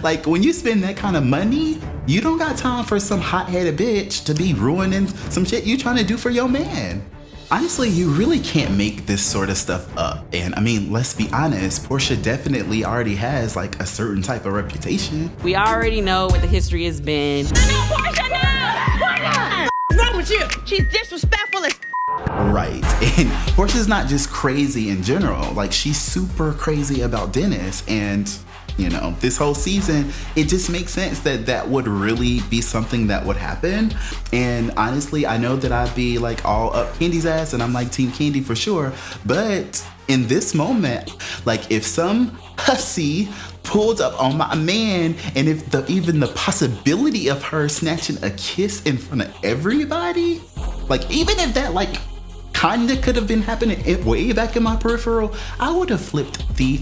Like, when you spend that kind of money, you don't got time for some hot-headed bitch to be ruining some shit you trying to do for your man. Honestly, you really can't make this sort of stuff up. And I mean, let's be honest, Porsha definitely already has like a certain type of reputation. We already know what the history has been. No, Porsha, no! What's wrong with you? She's disrespectful as Right, and Porsha's not just crazy in general, like she's super crazy about Dennis, and you know, this whole season, it just makes sense that that would really be something that would happen. And honestly, I know that I'd be like all up Kandi's ass and I'm like Team Kandi for sure, but in this moment, like if some hussy pulled up on my man and if even the possibility of her snatching a kiss in front of everybody, like even if that like kinda could have been happening way back in my peripheral, I would have flipped the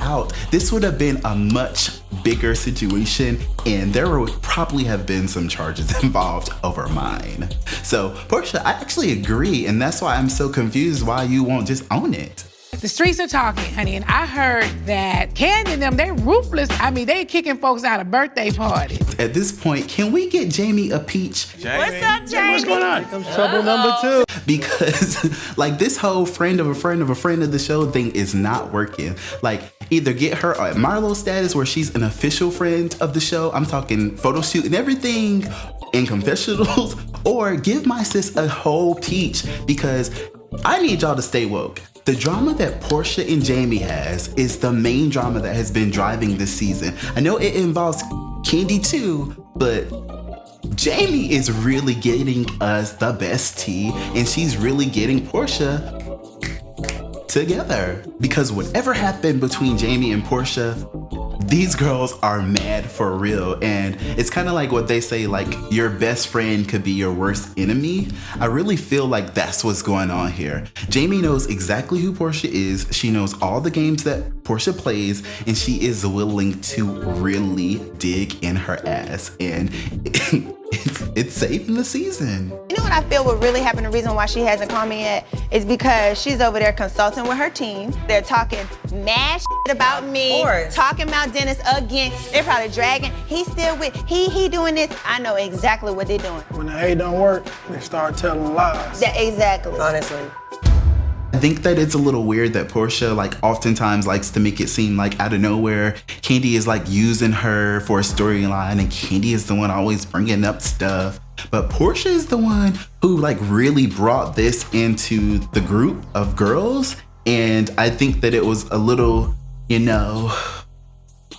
out. This would have been a much bigger situation and there would probably have been some charges involved over mine. So Porsha, I actually agree, and that's why I'm so confused why you won't just own it. The streets are talking, honey, and I heard that Kandi and them, they ruthless. I mean, they kicking folks out of birthday parties. At this point, can we get Jamie a peach? Jamie. What's up, Jamie? What's going on? Comes trouble number 2. Because like this whole friend of a friend of a friend of the show thing is not working. Like either get her at Marlo's status where she's an official friend of the show, I'm talking photo shoot and everything, in confessionals or give my sis a whole teach, because I need y'all to stay woke. The drama that Porsha and Jamie has is the main drama that has been driving this season. I know it involves Kandi too, but Jamie is really getting us the best tea, and she's really getting Porsha together. Because whatever happened between Jamie and Porsha, these girls are mad for real. And it's kind of like what they say, like your best friend could be your worst enemy. I really feel like that's what's going on here. Jamie knows exactly who Porsha is. She knows all the games that Porsha plays, and she is willing to really dig in her ass. And it's saving the season. You know what I feel would really happen? The reason why she hasn't called me yet is because she's over there consulting with her team. They're talking mad shit about me, talking about Dennis again. They're probably dragging. He's still with, he doing this. I know exactly what they're doing. When the hate don't work, they start telling lies. Exactly. Honestly. I think that it's a little weird that Porsha like oftentimes likes to make it seem like out of nowhere Kandi is like using her for a storyline, and Kandi is the one always bringing up stuff. But Porsha is the one who like really brought this into the group of girls, and I think that it was a little, you know,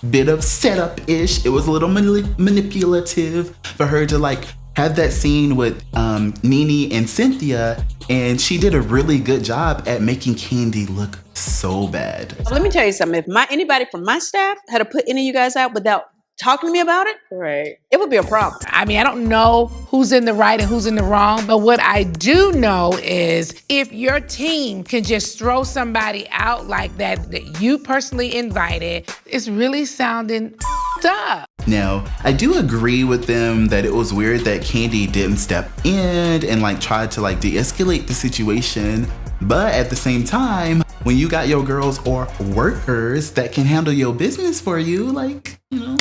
bit of setup-ish. It was a little manipulative for her to like have that scene with Nene and Cynthia, and she did a really good job at making Kandi look so bad. Let me tell you something. If anybody from my staff had to put any of you guys out without talking to me about it, right, it would be a problem. I mean, I don't know who's in the right and who's in the wrong, but what I do know is if your team can just throw somebody out like that you personally invited, it's really sounding up. Now, I do agree with them that it was weird that Kandi didn't step in and like try to like de-escalate the situation. But at the same time, when you got your girls or workers that can handle your business for you, like, you know,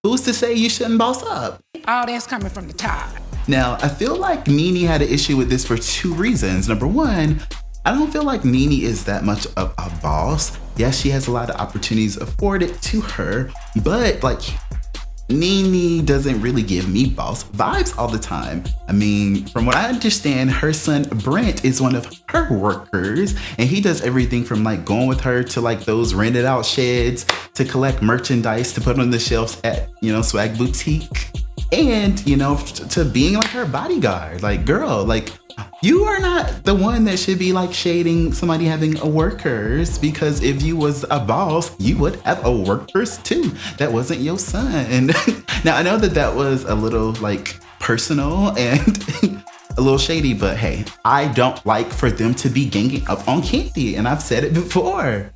who's to say you shouldn't boss up? All that's coming from the top. Now, I feel like Nene had an issue with this for two reasons. Number one, I don't feel like Nene is that much of a boss. Yes, she has a lot of opportunities afforded to her, but like Nene doesn't really give me boss vibes all the time. I mean, from what I understand, her son Brent is one of her workers, and he does everything from like going with her to like those rented out sheds to collect merchandise to put on the shelves at, you know, Swag Boutique, and, you know, to being like her bodyguard. Like, girl, like, you are not the one that should be like shading somebody having a workers, because if you was a boss, you would have a workers too. That wasn't your son. Now, I know that was a little like personal and a little shady, but hey, I don't like for them to be ganging up on Kandi, and I've said it before.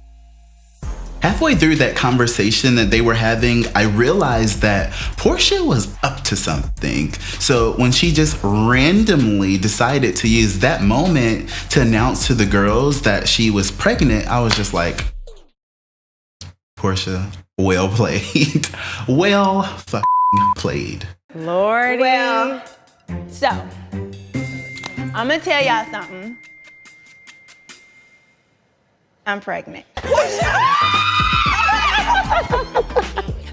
Halfway through that conversation that they were having, I realized that Porsha was up to something. So when she just randomly decided to use that moment to announce to the girls that she was pregnant, I was just like, Porsha, well played. Well fucking played. Lordy. Well, so, I'm gonna tell y'all something. I'm pregnant.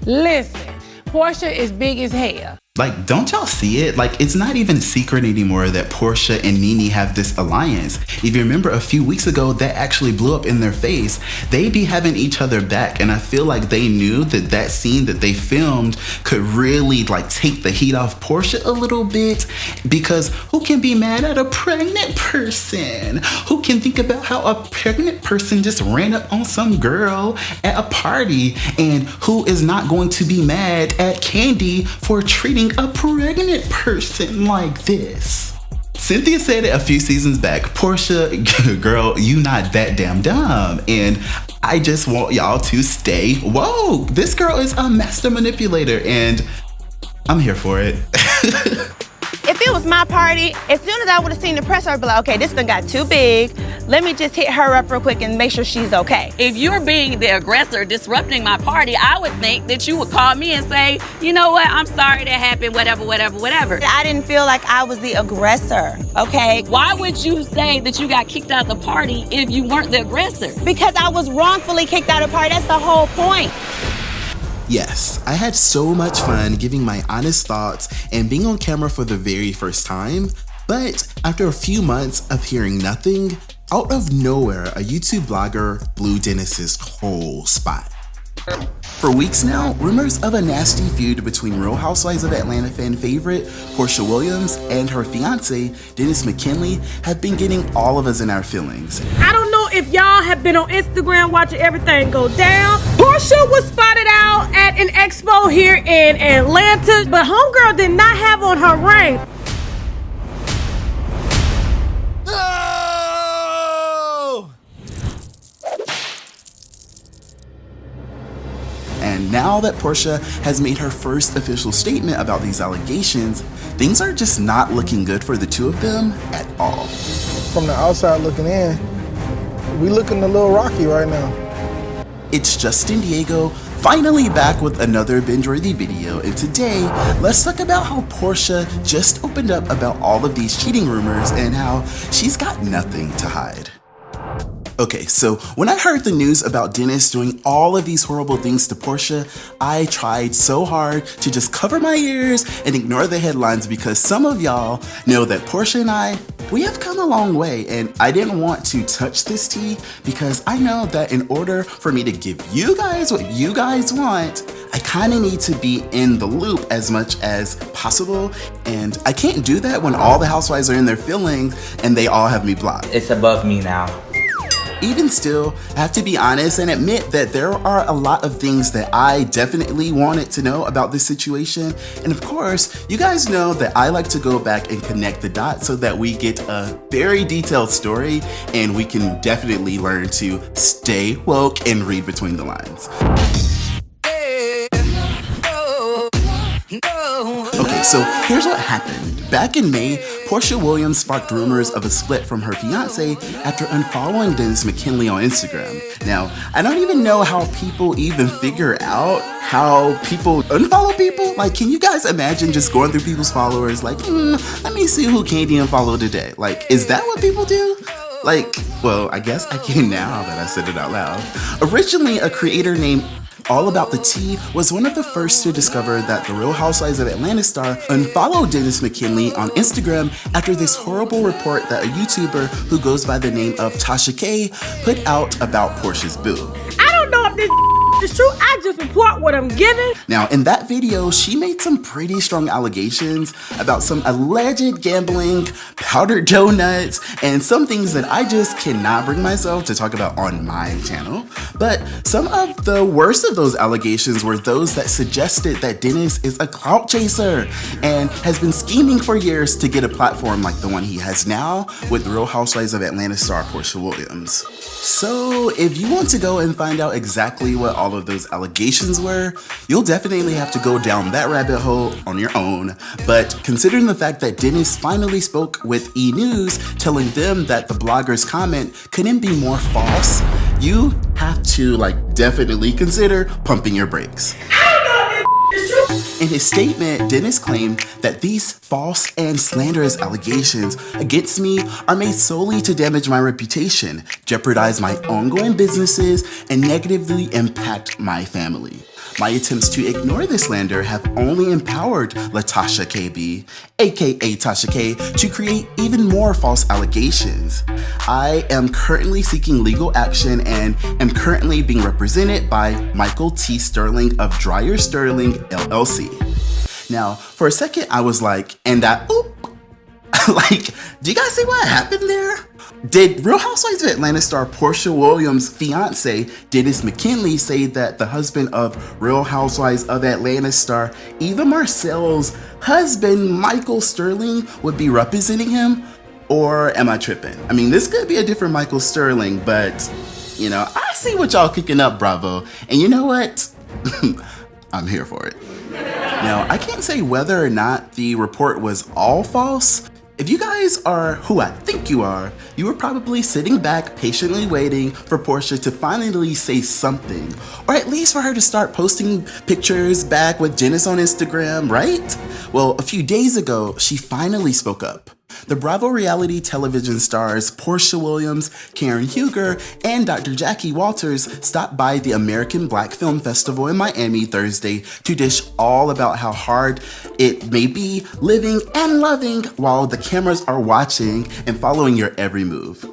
Listen, Porsha is big as hell. Like, don't y'all see it? Like, it's not even a secret anymore that Porsha and Nene have this alliance. If you remember a few weeks ago, that actually blew up in their face. They be having each other back, and I feel like they knew that that scene that they filmed could really like take the heat off Porsha a little bit, because who can be mad at a pregnant person? Who can think about how a pregnant person just ran up on some girl at a party? And who is not going to be mad at Kandi for treating a pregnant person like this? Cynthia said it a few seasons back, Porsha, girl, you not that damn dumb. And I just want y'all to stay woke. This girl is a master manipulator, and I'm here for it. If it was my party, as soon as I would have seen the press, I'd be like, okay, this thing got too big. Let me just hit her up real quick and make sure she's okay. If you're being the aggressor, disrupting my party, I would think that you would call me and say, you know what, I'm sorry that happened, whatever. I didn't feel like I was the aggressor, okay? Why would you say that you got kicked out of the party if you weren't the aggressor? Because I was wrongfully kicked out of the party. That's the whole point. Yes, I had so much fun giving my honest thoughts and being on camera for the very first time, but after a few months of hearing nothing, out of nowhere, a YouTube blogger blew Dennis's whole spot. For weeks now, rumors of a nasty feud between Real Housewives of Atlanta fan favorite Porsha Williams and her fiance, Dennis McKinley, have been getting all of us in our feelings. I don't know if y'all have been on Instagram watching everything go down. Porsha was spotted out at an expo here in Atlanta, but homegirl did not have on her ring. And now that Porsha has made her first official statement about these allegations, things are just not looking good for the two of them at all. From the outside looking in, we looking a little rocky right now. It's Justin Diego, finally back with another binge-worthy video, and today, let's talk about how Porsha just opened up about all of these cheating rumors and how she's got nothing to hide. Okay, so when I heard the news about Dennis doing all of these horrible things to Porsha, I tried so hard to just cover my ears and ignore the headlines because some of y'all know that Porsha and we have come a long way, and I didn't want to touch this tea because I know that in order for me to give you guys what you guys want, I kind of need to be in the loop as much as possible, and I can't do that when all the housewives are in their feelings and they all have me blocked. It's above me now. Even still, I have to be honest and admit that there are a lot of things that I definitely wanted to know about this situation. And of course, you guys know that I like to go back and connect the dots so that we get a very detailed story and we can definitely learn to stay woke and read between the lines. Okay, so here's what happened. Back in May, Porsha Williams sparked rumors of a split from her fiance after unfollowing Dennis McKinley on Instagram. Now, I don't even know how people even figure out how people unfollow people. Like, can you guys imagine just going through people's followers like, let me see who Kandi unfollowed today? Like, is that what people do? Like, well, I guess I can now that I said it out loud. Originally, a creator named All About the Tea was one of the first to discover that the Real Housewives of Atlanta star unfollowed Dennis McKinley on Instagram after this horrible report that a YouTuber who goes by the name of Tasha K put out about Porsha's boo. I don't know if this is true. I just report what I'm given. Now, in that video, she made some pretty strong allegations about some alleged gambling, powdered donuts, and some things that I just cannot bring myself to talk about on my channel. But some of the worst of those allegations were those that suggested that Dennis is a clout chaser and has been scheming for years to get a platform like the one he has now with Real Housewives of Atlanta star Porsha Williams. So if you want to go and find out exactly what all of those allegations were, you'll definitely have to go down that rabbit hole on your own. But considering the fact that Dennis finally spoke with E! News, telling them that the blogger's comment couldn't be more false, you have to definitely consider pumping your brakes. In his statement, Dennis claimed that these false and slanderous allegations against me are made solely to damage my reputation, jeopardize my ongoing businesses, and negatively impact my family. My attempts to ignore this slander have only empowered LaTasha KB, aka Tasha K, to create even more false allegations. I am currently seeking legal action and am currently being represented by Michael T. Sterling of Dreyer Sterling LLC. Now, for a second, I was like, and that, oop. Do you guys see what happened there? Did Real Housewives of Atlanta star Porsha Williams' fiance, Dennis McKinley, say that the husband of Real Housewives of Atlanta star Eva Marcel's husband, Michael Sterling, would be representing him? Or am I tripping? I mean, this could be a different Michael Sterling, but, I see what y'all kicking up, Bravo. And you know what? I'm here for it. Now, I can't say whether or not the report was all false. If you guys are who I think you are, you were probably sitting back patiently waiting for Porsha to finally say something, or at least for her to start posting pictures back with Dennis on Instagram, right? Well, a few days ago, she finally spoke up. The Bravo reality television stars Porsha Williams, Karen Huger, and Dr. Jackie Walters stopped by the American Black Film Festival in Miami Thursday to dish all about how hard it may be living and loving while the cameras are watching and following your every move.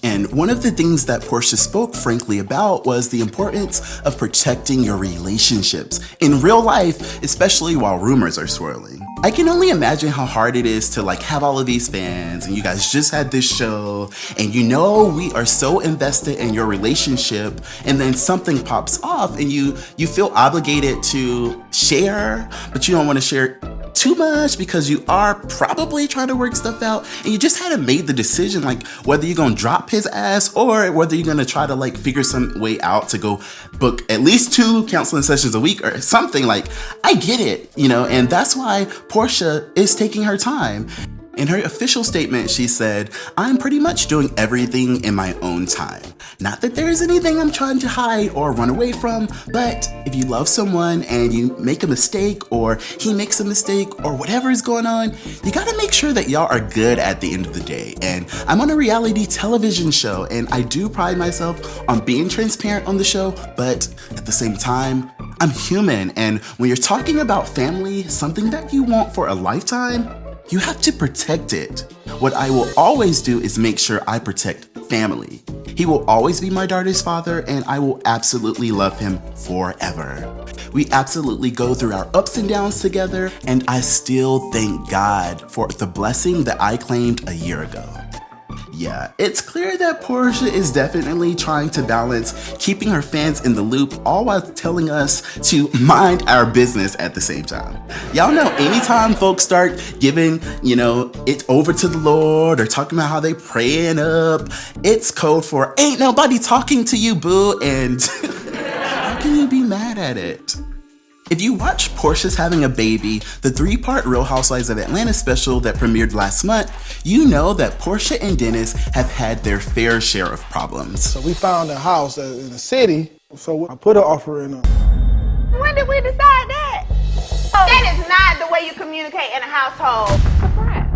And one of the things that Porsha spoke frankly about was the importance of protecting your relationships in real life, especially while rumors are swirling. I can only imagine how hard it is to have all of these fans and you guys just had this show and we are so invested in your relationship and then something pops off and you feel obligated to share, but you don't want to share too much because you are probably trying to work stuff out and you just hadn't made the decision whether you're gonna drop his ass or whether you're gonna try to figure some way out to go book at least 2 counseling sessions a week or something. I get it, and that's why Porsha is taking her time. In her official statement, she said, "I'm pretty much doing everything in my own time. Not that there's anything I'm trying to hide or run away from, but if you love someone and you make a mistake or he makes a mistake or whatever is going on, you gotta make sure that y'all are good at the end of the day. And I'm on a reality television show and I do pride myself on being transparent on the show, but at the same time, I'm human. And when you're talking about family, something that you want for a lifetime, you have to protect it. What I will always do is make sure I protect family. He will always be my daughter's father and I will absolutely love him forever. We absolutely go through our ups and downs together and I still thank God for the blessing that I claimed a year ago." Yeah, it's clear that Porsha is definitely trying to balance keeping her fans in the loop all while telling us to mind our business at the same time. Y'all know anytime folks start giving, it over to the Lord or talking about how they praying up, it's code for ain't nobody talking to you, boo, and how can you be mad at it? If you watch Porsha's Having a Baby, the 3-part Real Housewives of Atlanta special that premiered last month, you know that Porsha and Dennis have had their fair share of problems. So we found a house in the city, so I put an offer in. When did we decide that? That is not the way you communicate in a household. Surprise.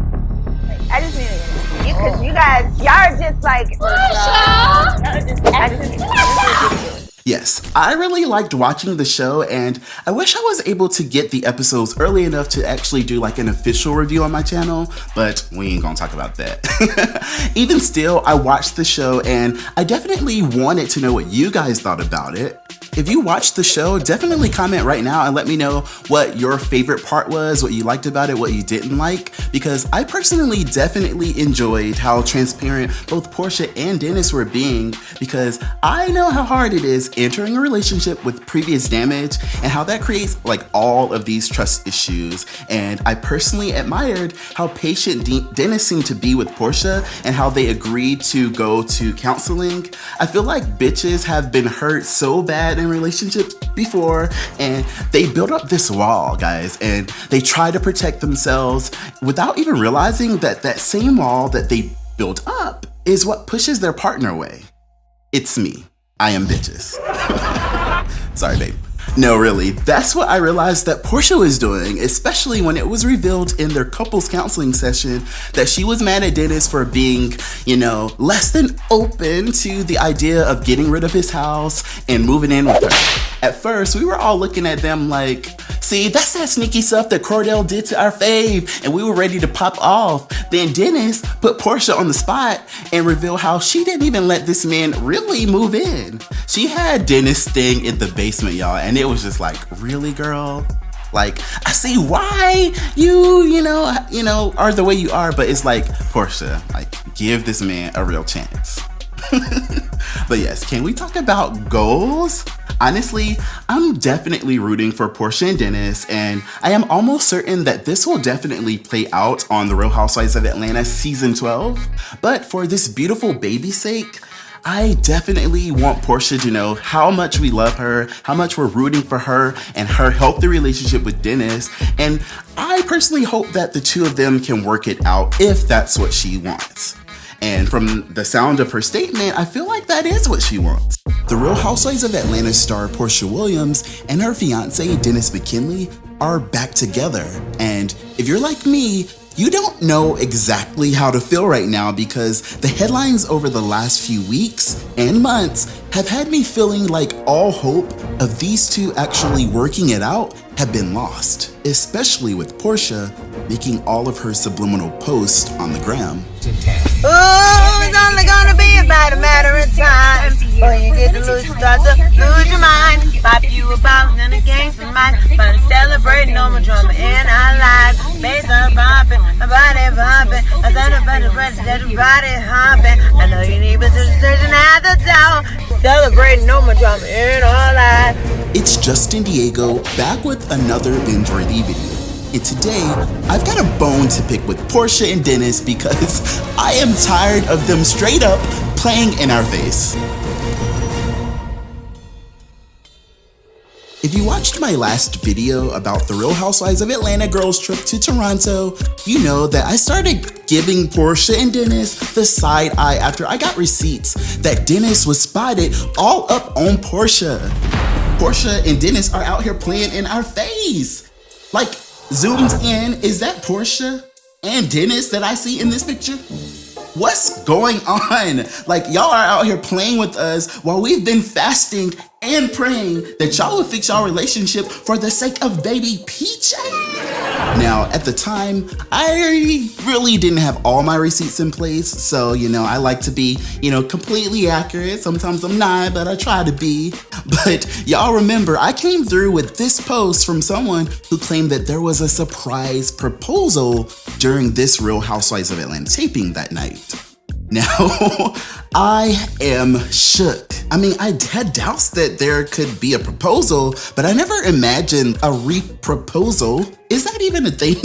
I just need it. Because you guys, y'all are just Porsha! Yes, I really liked watching the show and I wish I was able to get the episodes early enough to actually do an official review on my channel, but we ain't gonna talk about that. Even still, I watched the show and I definitely wanted to know what you guys thought about it. If you watched the show, definitely comment right now and let me know what your favorite part was, what you liked about it, what you didn't like, because I personally definitely enjoyed how transparent both Porsha and Dennis were being, because I know how hard it is entering a relationship with previous damage and how that creates all of these trust issues. And I personally admired how patient Dennis seemed to be with Porsha and how they agreed to go to counseling. I feel like bitches have been hurt so bad in relationships before and they build up this wall, guys, and they try to protect themselves without even realizing that that same wall that they build up is what pushes their partner away. It's me. I am bitches. Sorry, babe. No, really, that's what I realized that Porsha was doing, especially when it was revealed in their couples counseling session that she was mad at Dennis for being, less than open to the idea of getting rid of his house and moving in with her. At first, we were all looking at them like, see, that's that sneaky stuff that Cordell did to our fave, and we were ready to pop off. Then Dennis put Porsha on the spot and revealed how she didn't even let this man really move in. She had Dennis staying in the basement, y'all, and it was just really, girl? I see why you are the way you are, but it's Porsha, give this man a real chance. But yes, can we talk about goals? Honestly, I'm definitely rooting for Porsha and Dennis, and I am almost certain that this will definitely play out on The Real Housewives of Atlanta season 12. But for this beautiful baby's sake, I definitely want Porsha to know how much we love her, how much we're rooting for her and her healthy relationship with Dennis. And I personally hope that the two of them can work it out if that's what she wants. And from the sound of her statement, I feel like that is what she wants. The Real Housewives of Atlanta star Porsha Williams and her fiance Dennis McKinley are back together. And if you're like me, you don't know exactly how to feel right now because the headlines over the last few weeks and months have had me feeling like all hope of these two actually working it out have been lost, especially with Porsha making all of her subliminal posts on the gram. Oh, it's only gonna be about a matter of time before you get to start to lose your mind. Pop you about in the games of mine. Fun celebrating no more drama in our lives. Bass on bumping, my body pumping. I thought about the breath that your body humping. I know you need but decision at the door. Celebrating no more drama in our lives. It's Justin Diego back with another Bingeworthy video. And today, I've got a bone to pick with Porsha and Dennis because I am tired of them straight up playing in our face. If you watched my last video about the Real Housewives of Atlanta girls trip to Toronto, you know that I started giving Porsha and Dennis the side eye after I got receipts that Dennis was spotted all up on Porsha. Porsha and Dennis are out here playing in our face. Like, zoomed in, is that Porsha and Dennis that I see in this picture? What's going on? Like, y'all are out here playing with us while we've been fasting and praying that y'all would fix y'all relationship for the sake of baby PJ. Now, at the time, I really didn't have all my receipts in place. So, I like to be, completely accurate. Sometimes I'm not, but I try to be. But y'all remember, I came through with this post from someone who claimed that there was a surprise proposal during this Real Housewives of Atlanta taping that night. Now, I am shook. I mean, I had doubts that there could be a proposal, but I never imagined a re-proposal. Is that even a thing?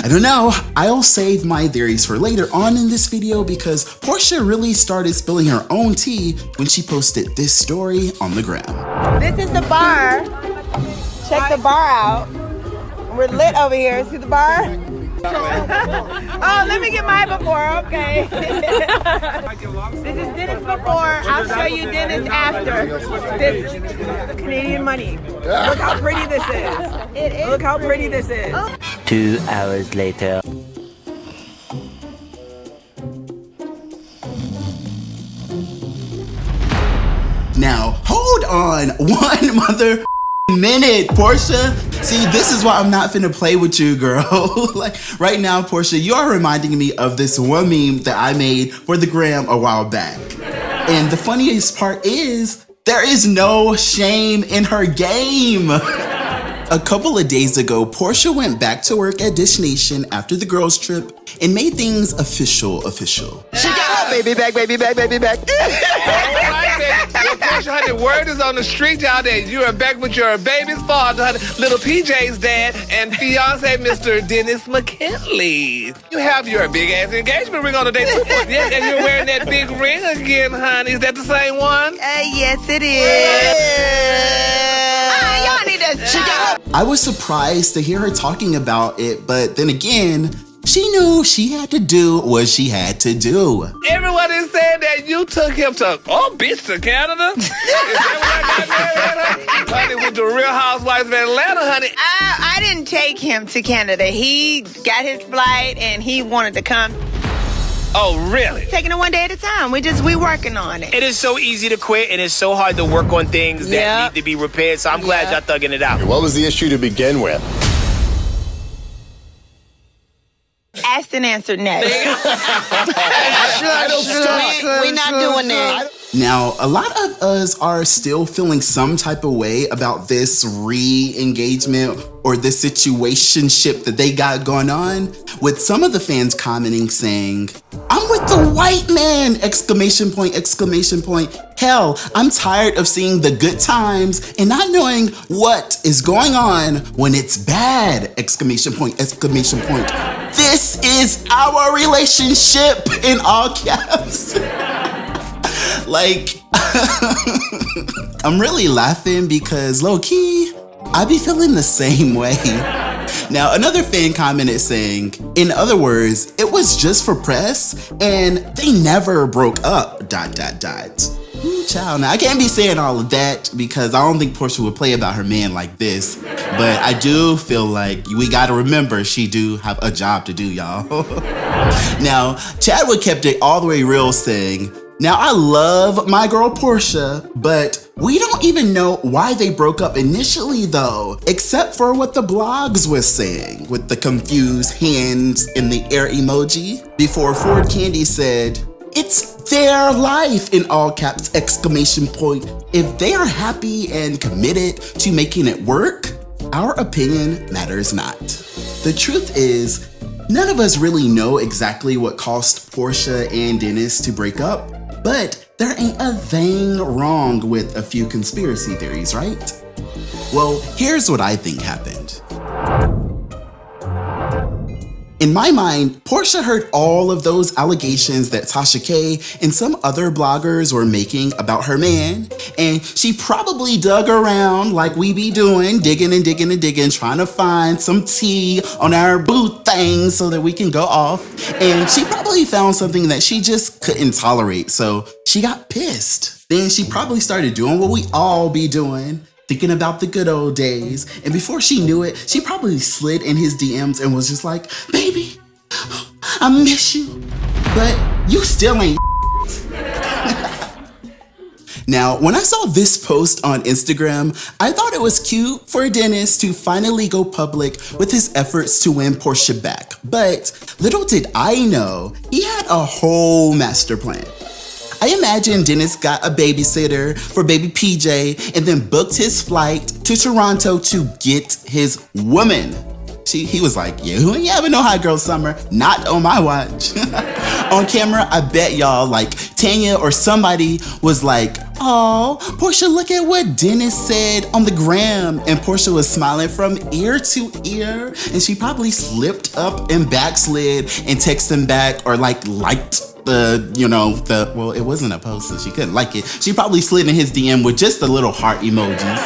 I don't know. I'll save my theories for later on in this video because Porsha really started spilling her own tea when she posted this story on the gram. This is the bar. Check the bar out. We're lit over here. See the bar? Oh, let me get mine before, okay. This is Dennis before. I'll show you Dennis after. This Canadian money. Look how pretty this is. It is. Look how pretty this is. 2 hours later. Now, hold on one mother minute, Porsha. See, this is why I'm not finna play with you, girl. Like, right now, Porsha, you are reminding me of this one meme that I made for the gram a while back. And the funniest part is, there is no shame in her game. A couple of days ago, Porsha went back to work at Dish Nation after the girls' trip and made things official. She got her baby back, baby back, baby back. Well, Porsha, honey, word is on the street out there. You are back with your baby's father, honey, little PJ's dad, and fiance, Mr. Dennis McKinley. You have your big-ass engagement ring on the day, too. Yes, and you're wearing that big ring again, honey. Is that the same one? Yes, it is. Y'all need to stop. I was surprised to hear her talking about it, but then again, she knew she had to do what she had to do. Everyone is saying that you took him to Canada. Is that what I got there, honey? With the Real Housewives of Atlanta, honey. I didn't take him to Canada. He got his flight and he wanted to come. Oh, really? Taking it one day at a time. We working on it. It is so easy to quit, and it's so hard to work on things that need to be repaired. So I'm glad y'all thugging it out. What was the issue to begin with? Asked and answered next. We're not doing that. Now, a lot of us are still feeling some type of way about this re-engagement or this situationship that they got going on, with some of the fans commenting saying, "I'm with the white man!" Exclamation point, exclamation point. Hell, I'm tired of seeing the good times and not knowing what is going on when it's bad! Exclamation point, exclamation point. This is our relationship in all caps. Like, I'm really laughing because low-key, I be feeling the same way. Now, another fan commented saying, in other words, it was just for press and they never broke up, ... Ooh, child, now I can't be saying all of that because I don't think Porsha would play about her man like this. But I do feel like we gotta remember she do have a job to do, y'all. Now, Chadwick kept it all the way real, saying, "Now I love my girl Porsha, but we don't even know why they broke up initially though, except for what the blogs was saying with the confused hands in the air emoji." Before Ford Kandi said, "It's their life," in all caps, exclamation point. "If they are happy and committed to making it work, our opinion matters not." The truth is, none of us really know exactly what caused Porsha and Dennis to break up, but there ain't a thing wrong with a few conspiracy theories, right? Well, here's what I think happened. In my mind, Porsha heard all of those allegations that Tasha K and some other bloggers were making about her man, and she probably dug around like we be doing, digging and digging and digging, trying to find some tea on our boo things so that we can go off. And she probably found something that she just couldn't tolerate, so she got pissed. Then she probably started doing what we all be doing, thinking about the good old days. And before she knew it, she probably slid in his DMs and was just like, "Baby, I miss you, but you still ain't." Now, when I saw this post on Instagram, I thought it was cute for Dennis to finally go public with his efforts to win Porsha back. But little did I know, he had a whole master plan. I imagine Dennis got a babysitter for baby PJ and then booked his flight to Toronto to get his woman. He was like, "Yeah, who ain't having no hot girl summer? Not on my watch." On camera, I bet y'all, like Tanya or somebody was like, "Oh, Porsha, look at what Dennis said on the gram." And Porsha was smiling from ear to ear. And she probably slipped up and backslid and texted him back or liked well, it wasn't a post, so she couldn't like it. She probably slid in his DM with just the little heart emojis.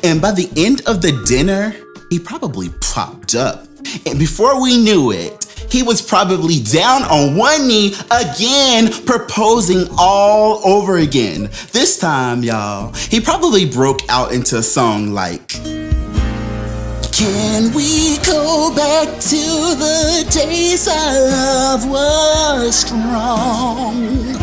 And by the end of the dinner, he probably popped up. And before we knew it, he was probably down on one knee again, proposing all over again. This time, y'all, he probably broke out into a song like, "Can we go back to the days our love was strong?"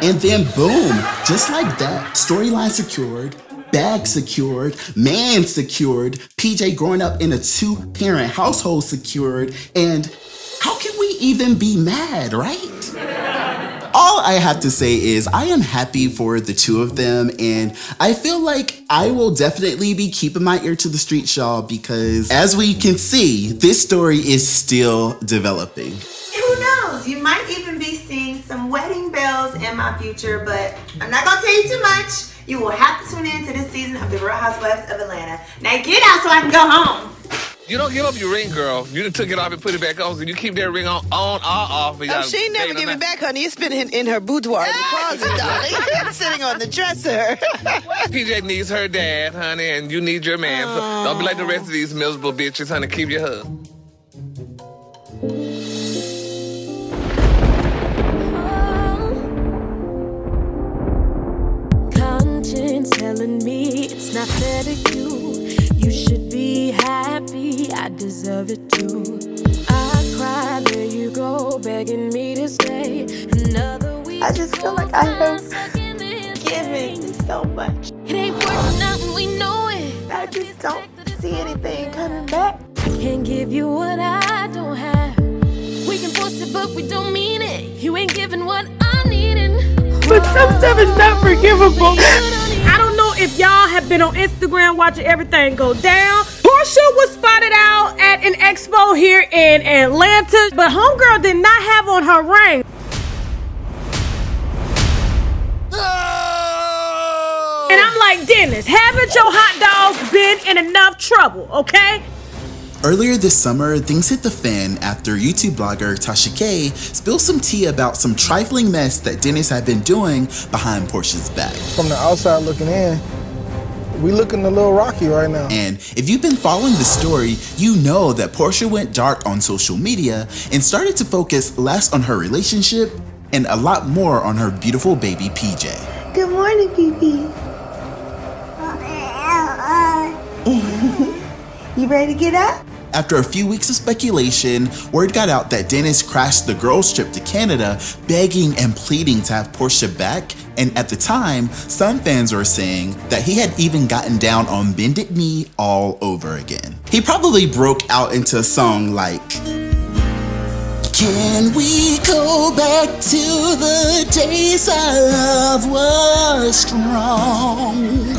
And then boom, just like that, storyline secured, bag secured, man secured, PJ growing up in a 2-parent household secured, and how can we even be mad, right? All I have to say is I am happy for the two of them, and I feel like I will definitely be keeping my ear to the street, y'all, because as we can see, this story is still developing. Who knows? You might even be seeing some wedding bells in my future, but I'm not gonna tell you too much. You will have to tune in to this season of The Real Housewives of Atlanta. Now get out so I can go home. You don't give up your ring, girl. You done took it off and put it back on, so you keep that ring on or off. Oh, she ain't never give it back, honey. It's been in her boudoir in the closet, darling. Sitting on the dresser. PJ needs her dad, honey, and you need your man. So don't be like the rest of these miserable bitches, honey. Keep your hug. Conscience telling me it's not fair to you. You should be happy, I deserve it too. I cry, there you go, begging me to stay another week. I just feel like I have given so much. It ain't working out and we know it. I just don't see anything coming back. I can't give you what I don't have. We can force it, but we don't mean it. You ain't giving what I'm needing. But some stuff is not forgivable. I don't know if y'all have been on Instagram watching everything go down. Porsha was spotted out at an expo here in Atlanta, but homegirl did not have on her ring. And I'm like, Dennis, haven't your hot dogs been in enough trouble, okay? Earlier this summer, things hit the fan after YouTube blogger Tasha K spilled some tea about some trifling mess that Dennis had been doing behind Porsha's back. From the outside looking in, we looking a little rocky right now. And if you've been following the story, you know that Porsha went dark on social media and started to focus less on her relationship and a lot more on her beautiful baby PJ. Good morning, Pee-Pee. You ready to get up? After a few weeks of speculation, word got out that Dennis crashed the girls' trip to Canada, begging and pleading to have Porsha back. And at the time, some fans were saying that he had even gotten down on bended knee all over again. He probably broke out into a song like, "Can we go back to the days our love was strong?"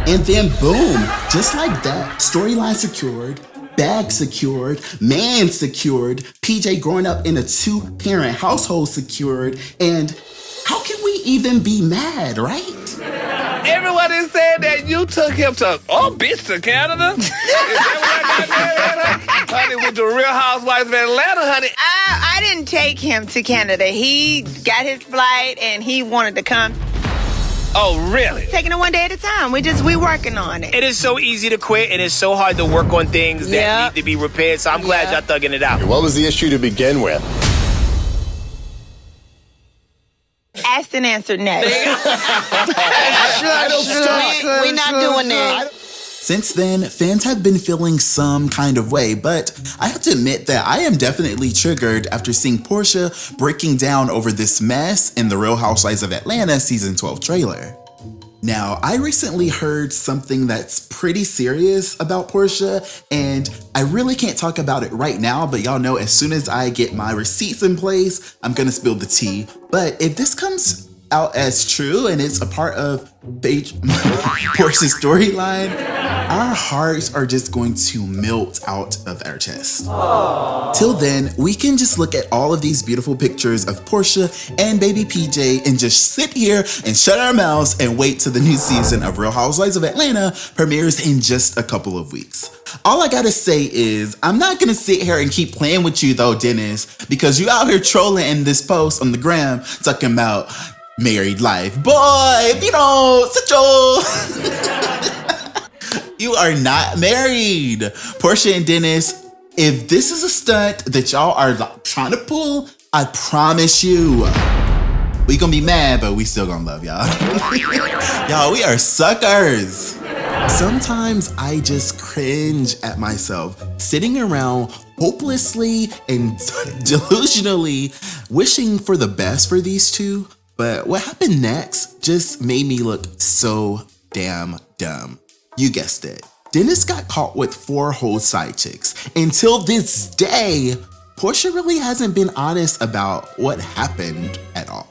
And then boom, just like that, storyline secured, bag secured, man secured, PJ growing up in a 2-parent household secured, and how can we even be mad, right? Everyone is saying that you took him to Canada? Is that what I got there, honey? With the Real Housewives of Atlanta, honey. I didn't take him to Canada. He got his flight and he wanted to come. Oh, really? Taking it one day at a time. We working on it. It is so easy to quit, and it's so hard to work on things that need to be repaired, so I'm glad y'all thugging it out. What was the issue to begin with? Asked and answered next. We're not doing that. Since then, fans have been feeling some kind of way, but I have to admit that I am definitely triggered after seeing Porsha breaking down over this mess in the Real Housewives of Atlanta season 12 trailer. Now, I recently heard something that's pretty serious about Porsha, and I really can't talk about it right now, but y'all know as soon as I get my receipts in place, I'm gonna spill the tea. But if this comes out as true and it's a part of Porsha's storyline, our hearts are just going to melt out of our chests. Till then, we can just look at all of these beautiful pictures of Porsha and baby PJ and just sit here and shut our mouths and wait till the new season of Real Housewives of Atlanta premieres in just a couple of weeks. All I gotta say is, I'm not gonna sit here and keep playing with you though, Dennis, because you out here trolling in this post on the gram talking about married life. Boy, you know, such a... You are not married. Porsha and Dennis, if this is a stunt that y'all are trying to pull, I promise you, we gonna be mad, but we still gonna love y'all. Y'all, we are suckers. Sometimes I just cringe at myself, sitting around hopelessly and delusionally wishing for the best for these two, but what happened next just made me look so damn dumb. You guessed it. Dennis got caught with 4 whole side chicks. Until this day, Porsha really hasn't been honest about what happened at all.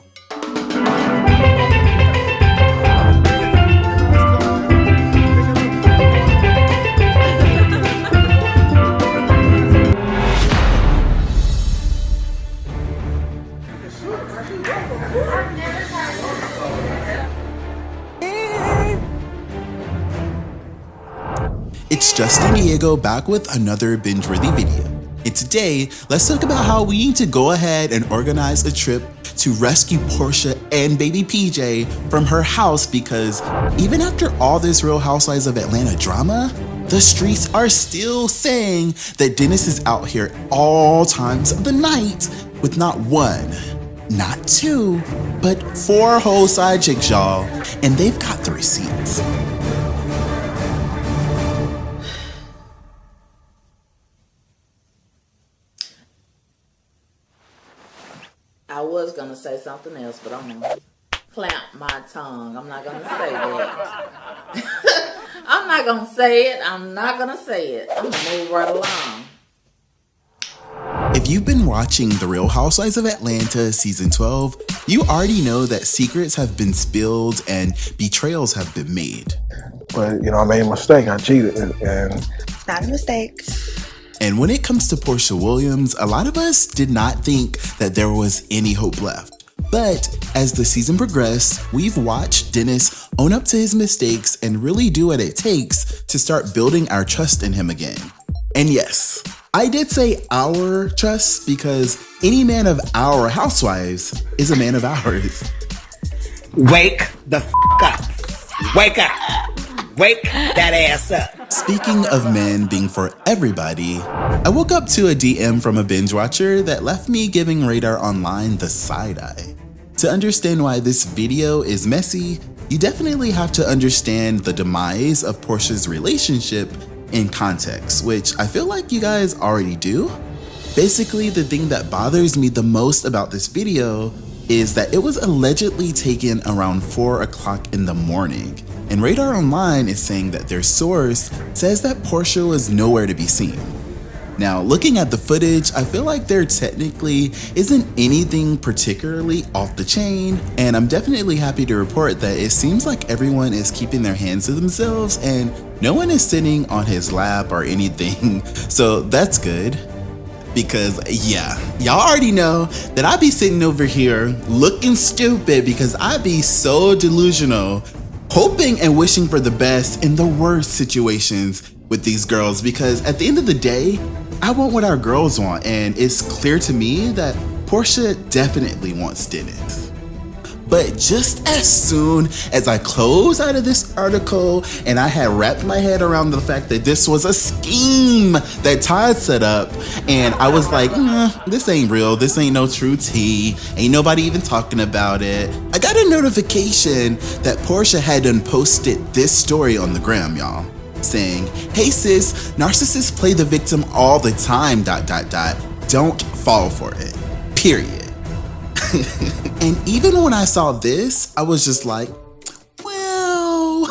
It's Justin Diego back with another Bingeworthy video. And today, let's talk about how we need to go ahead and organize a trip to rescue Porsha and baby PJ from her house, because even after all this Real Housewives of Atlanta drama, the streets are still saying that Dennis is out here all times of the night with not 1, not 2, but 4 whole side chicks, y'all, and they've got the receipts. I was going to say something else, but I'm going to clamp my tongue. I'm not going to say that. I'm not going to say it. I'm going to move right along. If you've been watching The Real Housewives of Atlanta season 12, you already know that secrets have been spilled and betrayals have been made. But, you know, I made a mistake. I cheated. And It's not a mistake. And when it comes to Porsha Williams, a lot of us did not think that there was any hope left. But as the season progressed, we've watched Dennis own up to his mistakes and really do what it takes to start building our trust in him again. And yes, I did say our trust because any man of our housewives is a man of ours. Wake the f up. Wake up. Wake that ass up. Speaking of men being for everybody, I woke up to a DM from a binge watcher that left me giving Radar Online the side eye. To understand why this video is messy, you definitely have to understand the demise of Porsha's relationship in context, which I feel like you guys already do. Basically, the thing that bothers me the most about this video is that it was allegedly taken around 4 o'clock in the morning. And Radar Online is saying that their source says that Porsha was nowhere to be seen. Now, looking at the footage, I feel like there technically isn't anything particularly off the chain, and I'm definitely happy to report that it seems like everyone is keeping their hands to themselves and no one is sitting on his lap or anything, so that's good. Because yeah, y'all already know that I be sitting over here looking stupid because I be so delusional, hoping and wishing for the best in the worst situations with these girls, because at the end of the day, I want what our girls want, and it's clear to me that Porsha definitely wants Dennis. But just as soon as I close out of this article and I had wrapped my head around the fact that this was a scheme that Todd set up, and I was like, this ain't real, this ain't no true tea, ain't nobody even talking about it, I got a notification that Porsha had done posted this story on the gram, y'all, saying, "Hey sis, narcissists play the victim all the time, ... Don't fall for it, period." And even when I saw this, I was just like, well,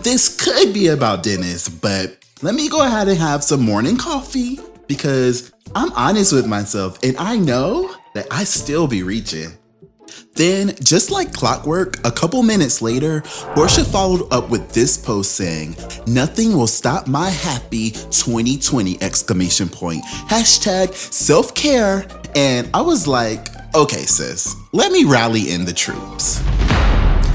this could be about Dennis, but let me go ahead and have some morning coffee because I'm honest with myself and I know that I still be reaching. Then, just like clockwork, a couple minutes later, Porsha followed up with this post saying, "Nothing will stop my happy 2020 ! Hashtag self-care." And I was like, okay sis, let me rally in the troops.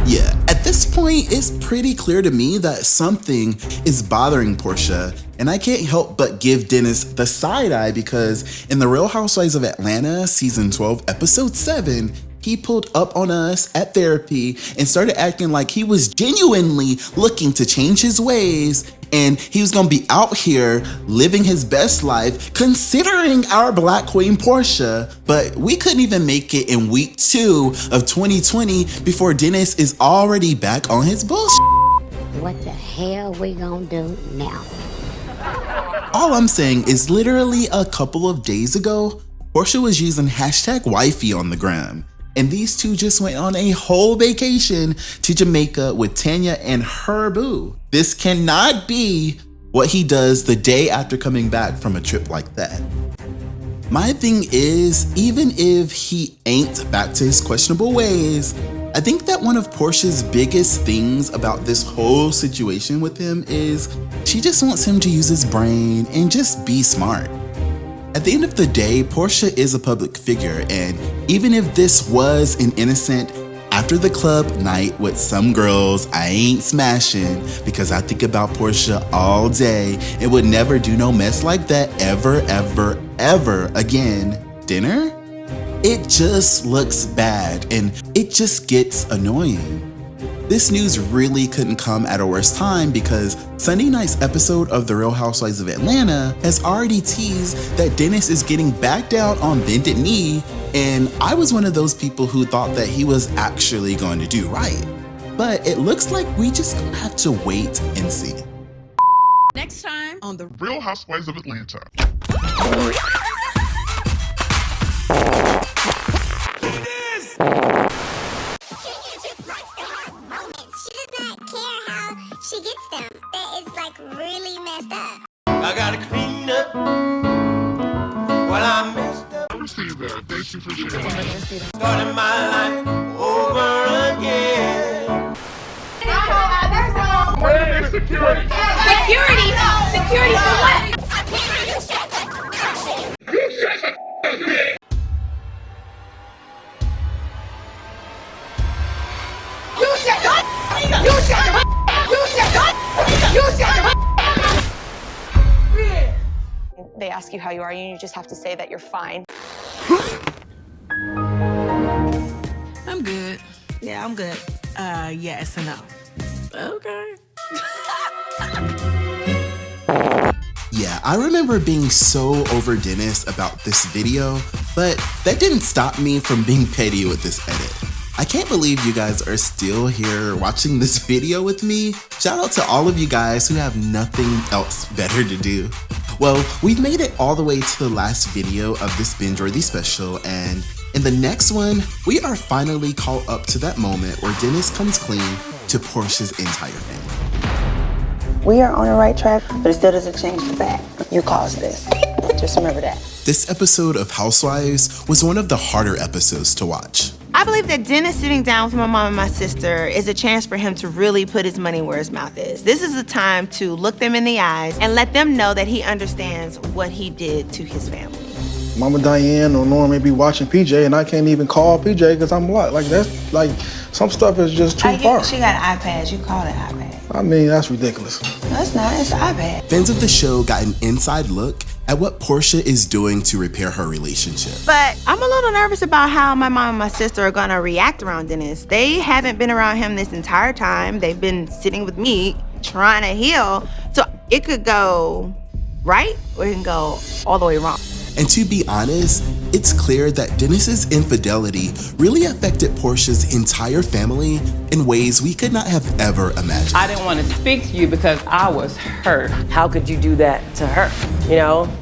Yeah, at this point, it's pretty clear to me that something is bothering Porsha, and I can't help but give Dennis the side eye because in The Real Housewives of Atlanta, season 12, episode 7, he pulled up on us at therapy and started acting like he was genuinely looking to change his ways and he was gonna be out here living his best life considering our Black Queen Porsha, but we couldn't even make it in week 2 of 2020 before Dennis is already back on his bullshit. What the hell we gonna do now? All I'm saying is literally a couple of days ago, Porsha was using hashtag wifey on the gram. And these two just went on a whole vacation to Jamaica with Tanya and her boo. This cannot be what he does the day after coming back from a trip like that. My thing is, even if he ain't back to his questionable ways, I think that one of Porsha's biggest things about this whole situation with him is she just wants him to use his brain and just be smart. At the end of the day, Porsha is a public figure, and even if this was an innocent after the club night with some girls I ain't smashing because I think about Porsha all day and would never do no mess like that ever again, dinner? It just looks bad and it just gets annoying. This news really couldn't come at a worse time because Sunday night's episode of The Real Housewives of Atlanta has already teased that Dennis is getting back down on bended knee, and I was one of those people who thought that he was actually going to do right. But it looks like we just gonna have to wait and see. Next time on The Real Housewives of Atlanta. She gets them. That is like really messed up. I gotta clean up while I'm messed up. I received that. Thank you for sharing. Starting my life over again. Where is security? Security for what? They ask you how you are, and you just have to say that you're fine. I'm good. Yeah, I'm good. Yes and no. Okay. Yeah, I remember being so over Dennis about this video, but that didn't stop me from being petty with this edit. I can't believe you guys are still here watching this video with me. Shout out to all of you guys who have nothing else better to do. Well, we've made it all the way to the last video of this Bingeworthy special, and in the next one, we are finally caught up to that moment where Dennis comes clean to Porsha's entire family. We are on the right track, but it still doesn't change the fact you caused this. Just remember that. This episode of Housewives was one of the harder episodes to watch. I believe that Dennis sitting down with my mom and my sister is a chance for him to really put his money where his mouth is. This is a time to look them in the eyes and let them know that he understands what he did to his family. Mama Diane or Norm may be watching PJ and I can't even call PJ because I'm blocked. Like, that's like, some stuff is just too far. She got an iPad. You call it iPad. I mean, that's ridiculous. No, it's not. It's an iPad. Fans of the show got an inside look at what Porsha is doing to repair her relationship. But I'm a little nervous about how my mom and my sister are gonna react around Dennis. They haven't been around him this entire time. They've been sitting with me trying to heal. So it could go right or it can go all the way wrong. And to be honest, it's clear that Dennis's infidelity really affected Porsha's entire family in ways we could not have ever imagined. I didn't want to speak to you because I was hurt. How could you do that to her? You know,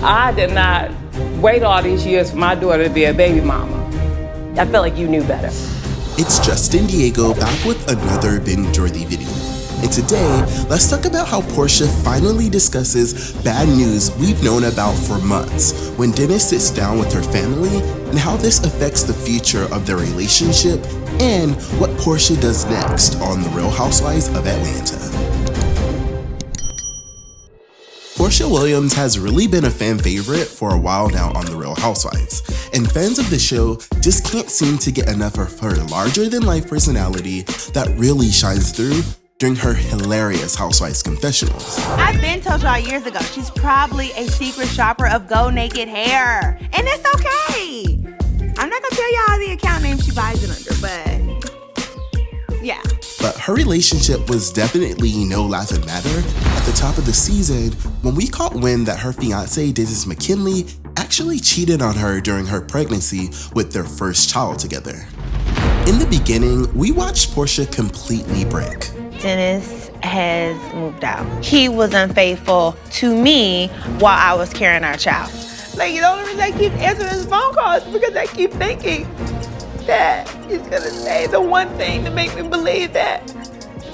I did not wait all these years for my daughter to be a baby mama. I felt like you knew better. It's Justin Diego back with another Bingeworthy video. And today, let's talk about how Porsha finally discusses bad news we've known about for months when Dennis sits down with her family and how this affects the future of their relationship and what Porsha does next on The Real Housewives of Atlanta. Porsha Williams has really been a fan favorite for a while now on The Real Housewives, and fans of the show just can't seem to get enough of her larger-than-life personality that really shines through during her hilarious Housewives confessionals. I've been told y'all years ago, she's probably a secret shopper of Go Naked hair. And it's okay. I'm not gonna tell y'all the account name she buys it under, but yeah. But her relationship was definitely no laughing matter at the top of the season when we caught wind that her fiance, Dennis McKinley, actually cheated on her during her pregnancy with their first child together. In the beginning, we watched Porsha completely break. Dennis has moved out. He was unfaithful to me while I was carrying our child. Like, the only reason I keep answering his phone calls is because I keep thinking that he's gonna say the one thing to make me believe that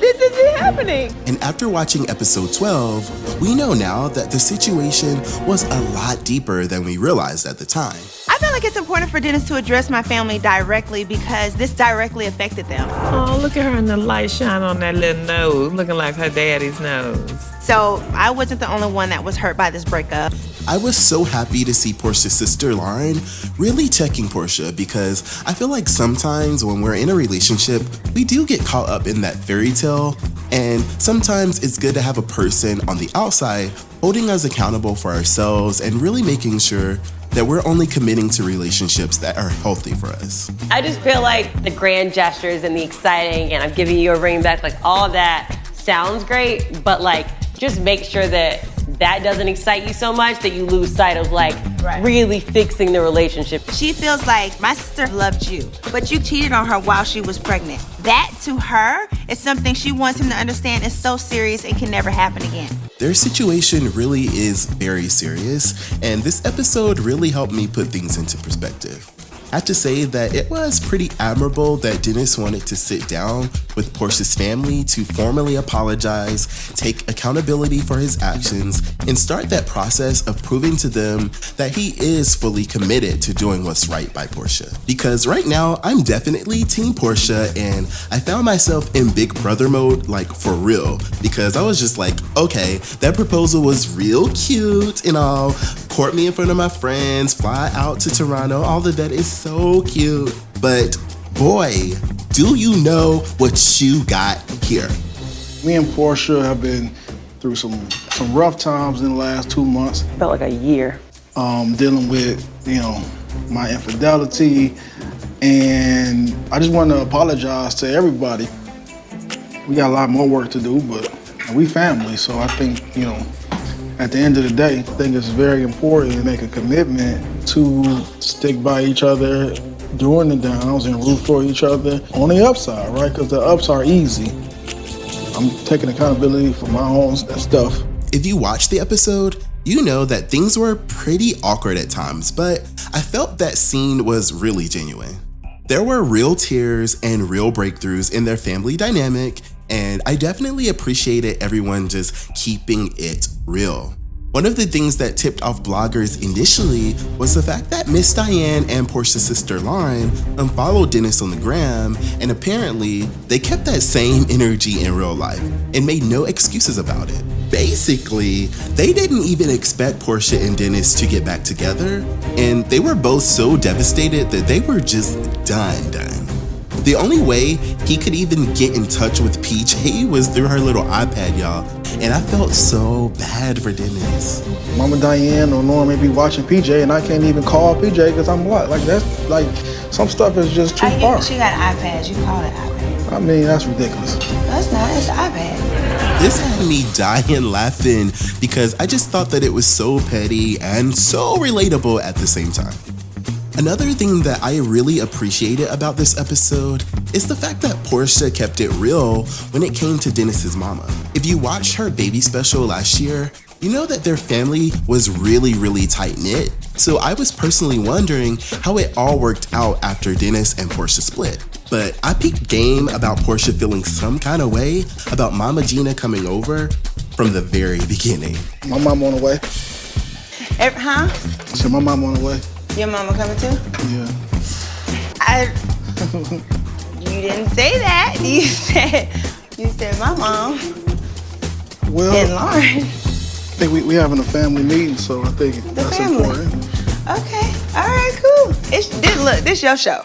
this isn't happening. And after watching episode 12, we know now that the situation was a lot deeper than we realized at the time. I feel like it's important for Dennis to address my family directly because this directly affected them. Oh, look at her and the light shine on that little nose, looking like her daddy's nose. So I wasn't the only one that was hurt by this breakup. I was so happy to see Porsha's sister Lauren really checking Porsha because I feel like sometimes when we're in a relationship, we do get caught up in that fairy tale, and sometimes it's good to have a person on the outside holding us accountable for ourselves and really making sure that we're only committing to relationships that are healthy for us. I just feel like the grand gestures and the exciting and I'm giving you a ring back, like all that sounds great, but like just make sure that that doesn't excite you so much that you lose sight of like really fixing the relationship. She feels like my sister loved you, but you cheated on her while she was pregnant. That to her is something she wants him to understand is so serious and can never happen again. Their situation really is very serious, and this episode really helped me put things into perspective. I have to say that it was pretty admirable that Dennis wanted to sit down with Porsha's family to formally apologize, take accountability for his actions, and start that process of proving to them that he is fully committed to doing what's right by Porsha. Because right now, I'm definitely Team Porsha, and I found myself in Big Brother mode, like for real, because I was just like, okay, that proposal was real cute and all, court me in front of my friends, fly out to Toronto, all of that is so cute, but boy, do you know what you got here? Me and Porsha have been through some rough times in the last 2 months. Felt like a year. Dealing with, my infidelity, and I just want to apologize to everybody. We got a lot more work to do, but we family, so I think, at the end of the day, I think it's very important to make a commitment to stick by each other during the downs and root for each other on the upside, right? Because the ups are easy. I'm taking accountability for my own stuff. If you watched the episode, you know that things were pretty awkward at times, but I felt that scene was really genuine. There were real tears and real breakthroughs in their family dynamic, and I definitely appreciated everyone just keeping it real. One of the things that tipped off bloggers initially was the fact that Miss Diane and Porsha's sister Lauren unfollowed Dennis on the gram, and apparently they kept that same energy in real life and made no excuses about it. Basically, they didn't even expect Porsha and Dennis to get back together, and they were both so devastated that they were just done. The only way he could even get in touch with PJ was through her little iPad, y'all. And I felt so bad for Dennis. Mama Diane or Norm may be watching PJ and I can't even call PJ because I'm what? Like that's like some stuff is just too far. She got iPads, you call it iPad. I mean, that's ridiculous. That's not, it's the iPad. This had me dying laughing because I just thought that it was so petty and so relatable at the same time. Another thing that I really appreciated about this episode is the fact that Porsha kept it real when it came to Dennis's mama. If you watched her baby special last year, you know that their family was really tight-knit. So I was personally wondering how it all worked out after Dennis and Porsha split. But I peeped game about Porsha feeling some kind of way about Mama Gina coming over from the very beginning. My mom on the way. Huh? So my mom on the way. Your mama coming too? Yeah. You didn't say that. You said my mom. Well, and Lauren. I think we having a family meeting, so I think that's important. Okay. All right, cool. Look, this your show.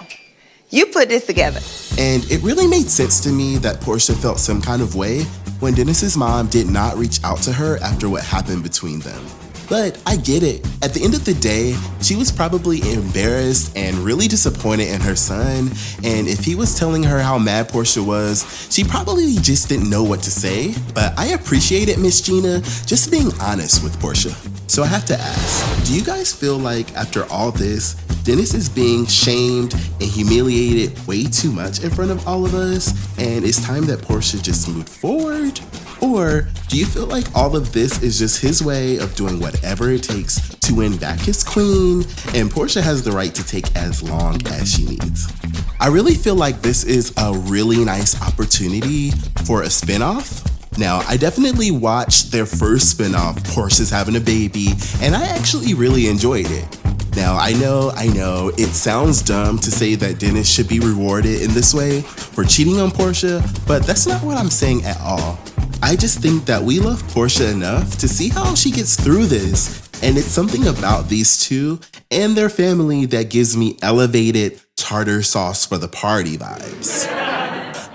You put this together. And it really made sense to me that Porsha felt some kind of way when Dennis's mom did not reach out to her after what happened between them. But I get it. At the end of the day, she was probably embarrassed and really disappointed in her son. And if he was telling her how mad Porsha was, she probably just didn't know what to say. But I appreciated Miss Gina just being honest with Porsha. So I have to ask, do you guys feel like after all this, Dennis is being shamed and humiliated way too much in front of all of us, and it's time that Porsha just moved forward? Or do you feel like all of this is just his way of doing whatever it takes to win back his queen, and Porsha has the right to take as long as she needs? I really feel like this is a really nice opportunity for a spinoff. Now, I definitely watched their first spinoff, Porsha's Having a Baby, and I actually really enjoyed it. Now, I know, it sounds dumb to say that Dennis should be rewarded in this way for cheating on Porsha, but that's not what I'm saying at all. I just think that we love Porsha enough to see how she gets through this, and it's something about these two and their family that gives me elevated tartar sauce for the party vibes.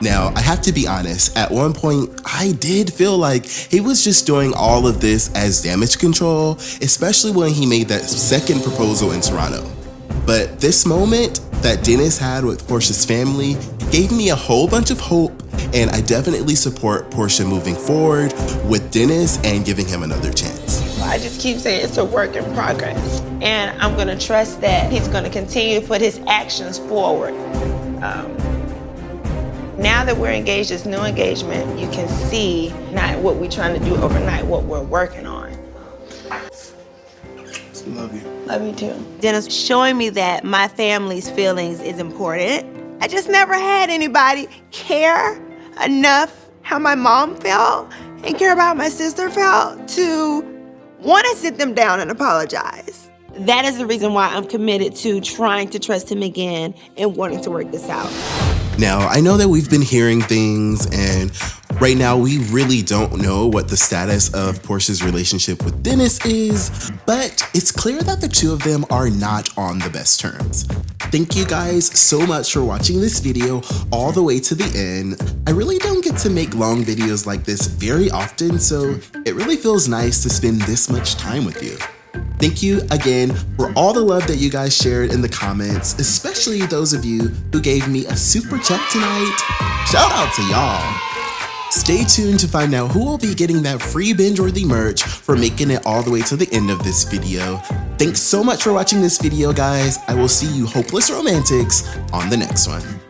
Now, I have to be honest, at one point, I did feel like he was just doing all of this as damage control, especially when he made that second proposal in Toronto. But this moment that Dennis had with Porsha's family gave me a whole bunch of hope, and I definitely support Porsha moving forward with Dennis and giving him another chance. I just keep saying it's a work in progress, and I'm gonna trust that he's gonna continue to put his actions forward. Now that we're engaged, this new engagement, you can see not what we're trying to do overnight, what we're working on. Love you. Love you too. Dennis showing me that my family's feelings is important. I just never had anybody care enough how my mom felt and care about how my sister felt to want to sit them down and apologize. That is the reason why I'm committed to trying to trust him again and wanting to work this out. Now, I know that we've been hearing things, and right now we really don't know what the status of Porsha's relationship with Dennis is, but it's clear that the two of them are not on the best terms. Thank you guys so much for watching this video all the way to the end. I really don't get to make long videos like this very often, so it really feels nice to spend this much time with you. Thank you again for all the love that you guys shared in the comments, especially those of you who gave me a super chat tonight. Shout out to y'all. Stay tuned to find out who will be getting that free Bingeworthy merch for making it all the way to the end of this video. Thanks so much for watching this video, guys. I will see you hopeless romantics on the next one.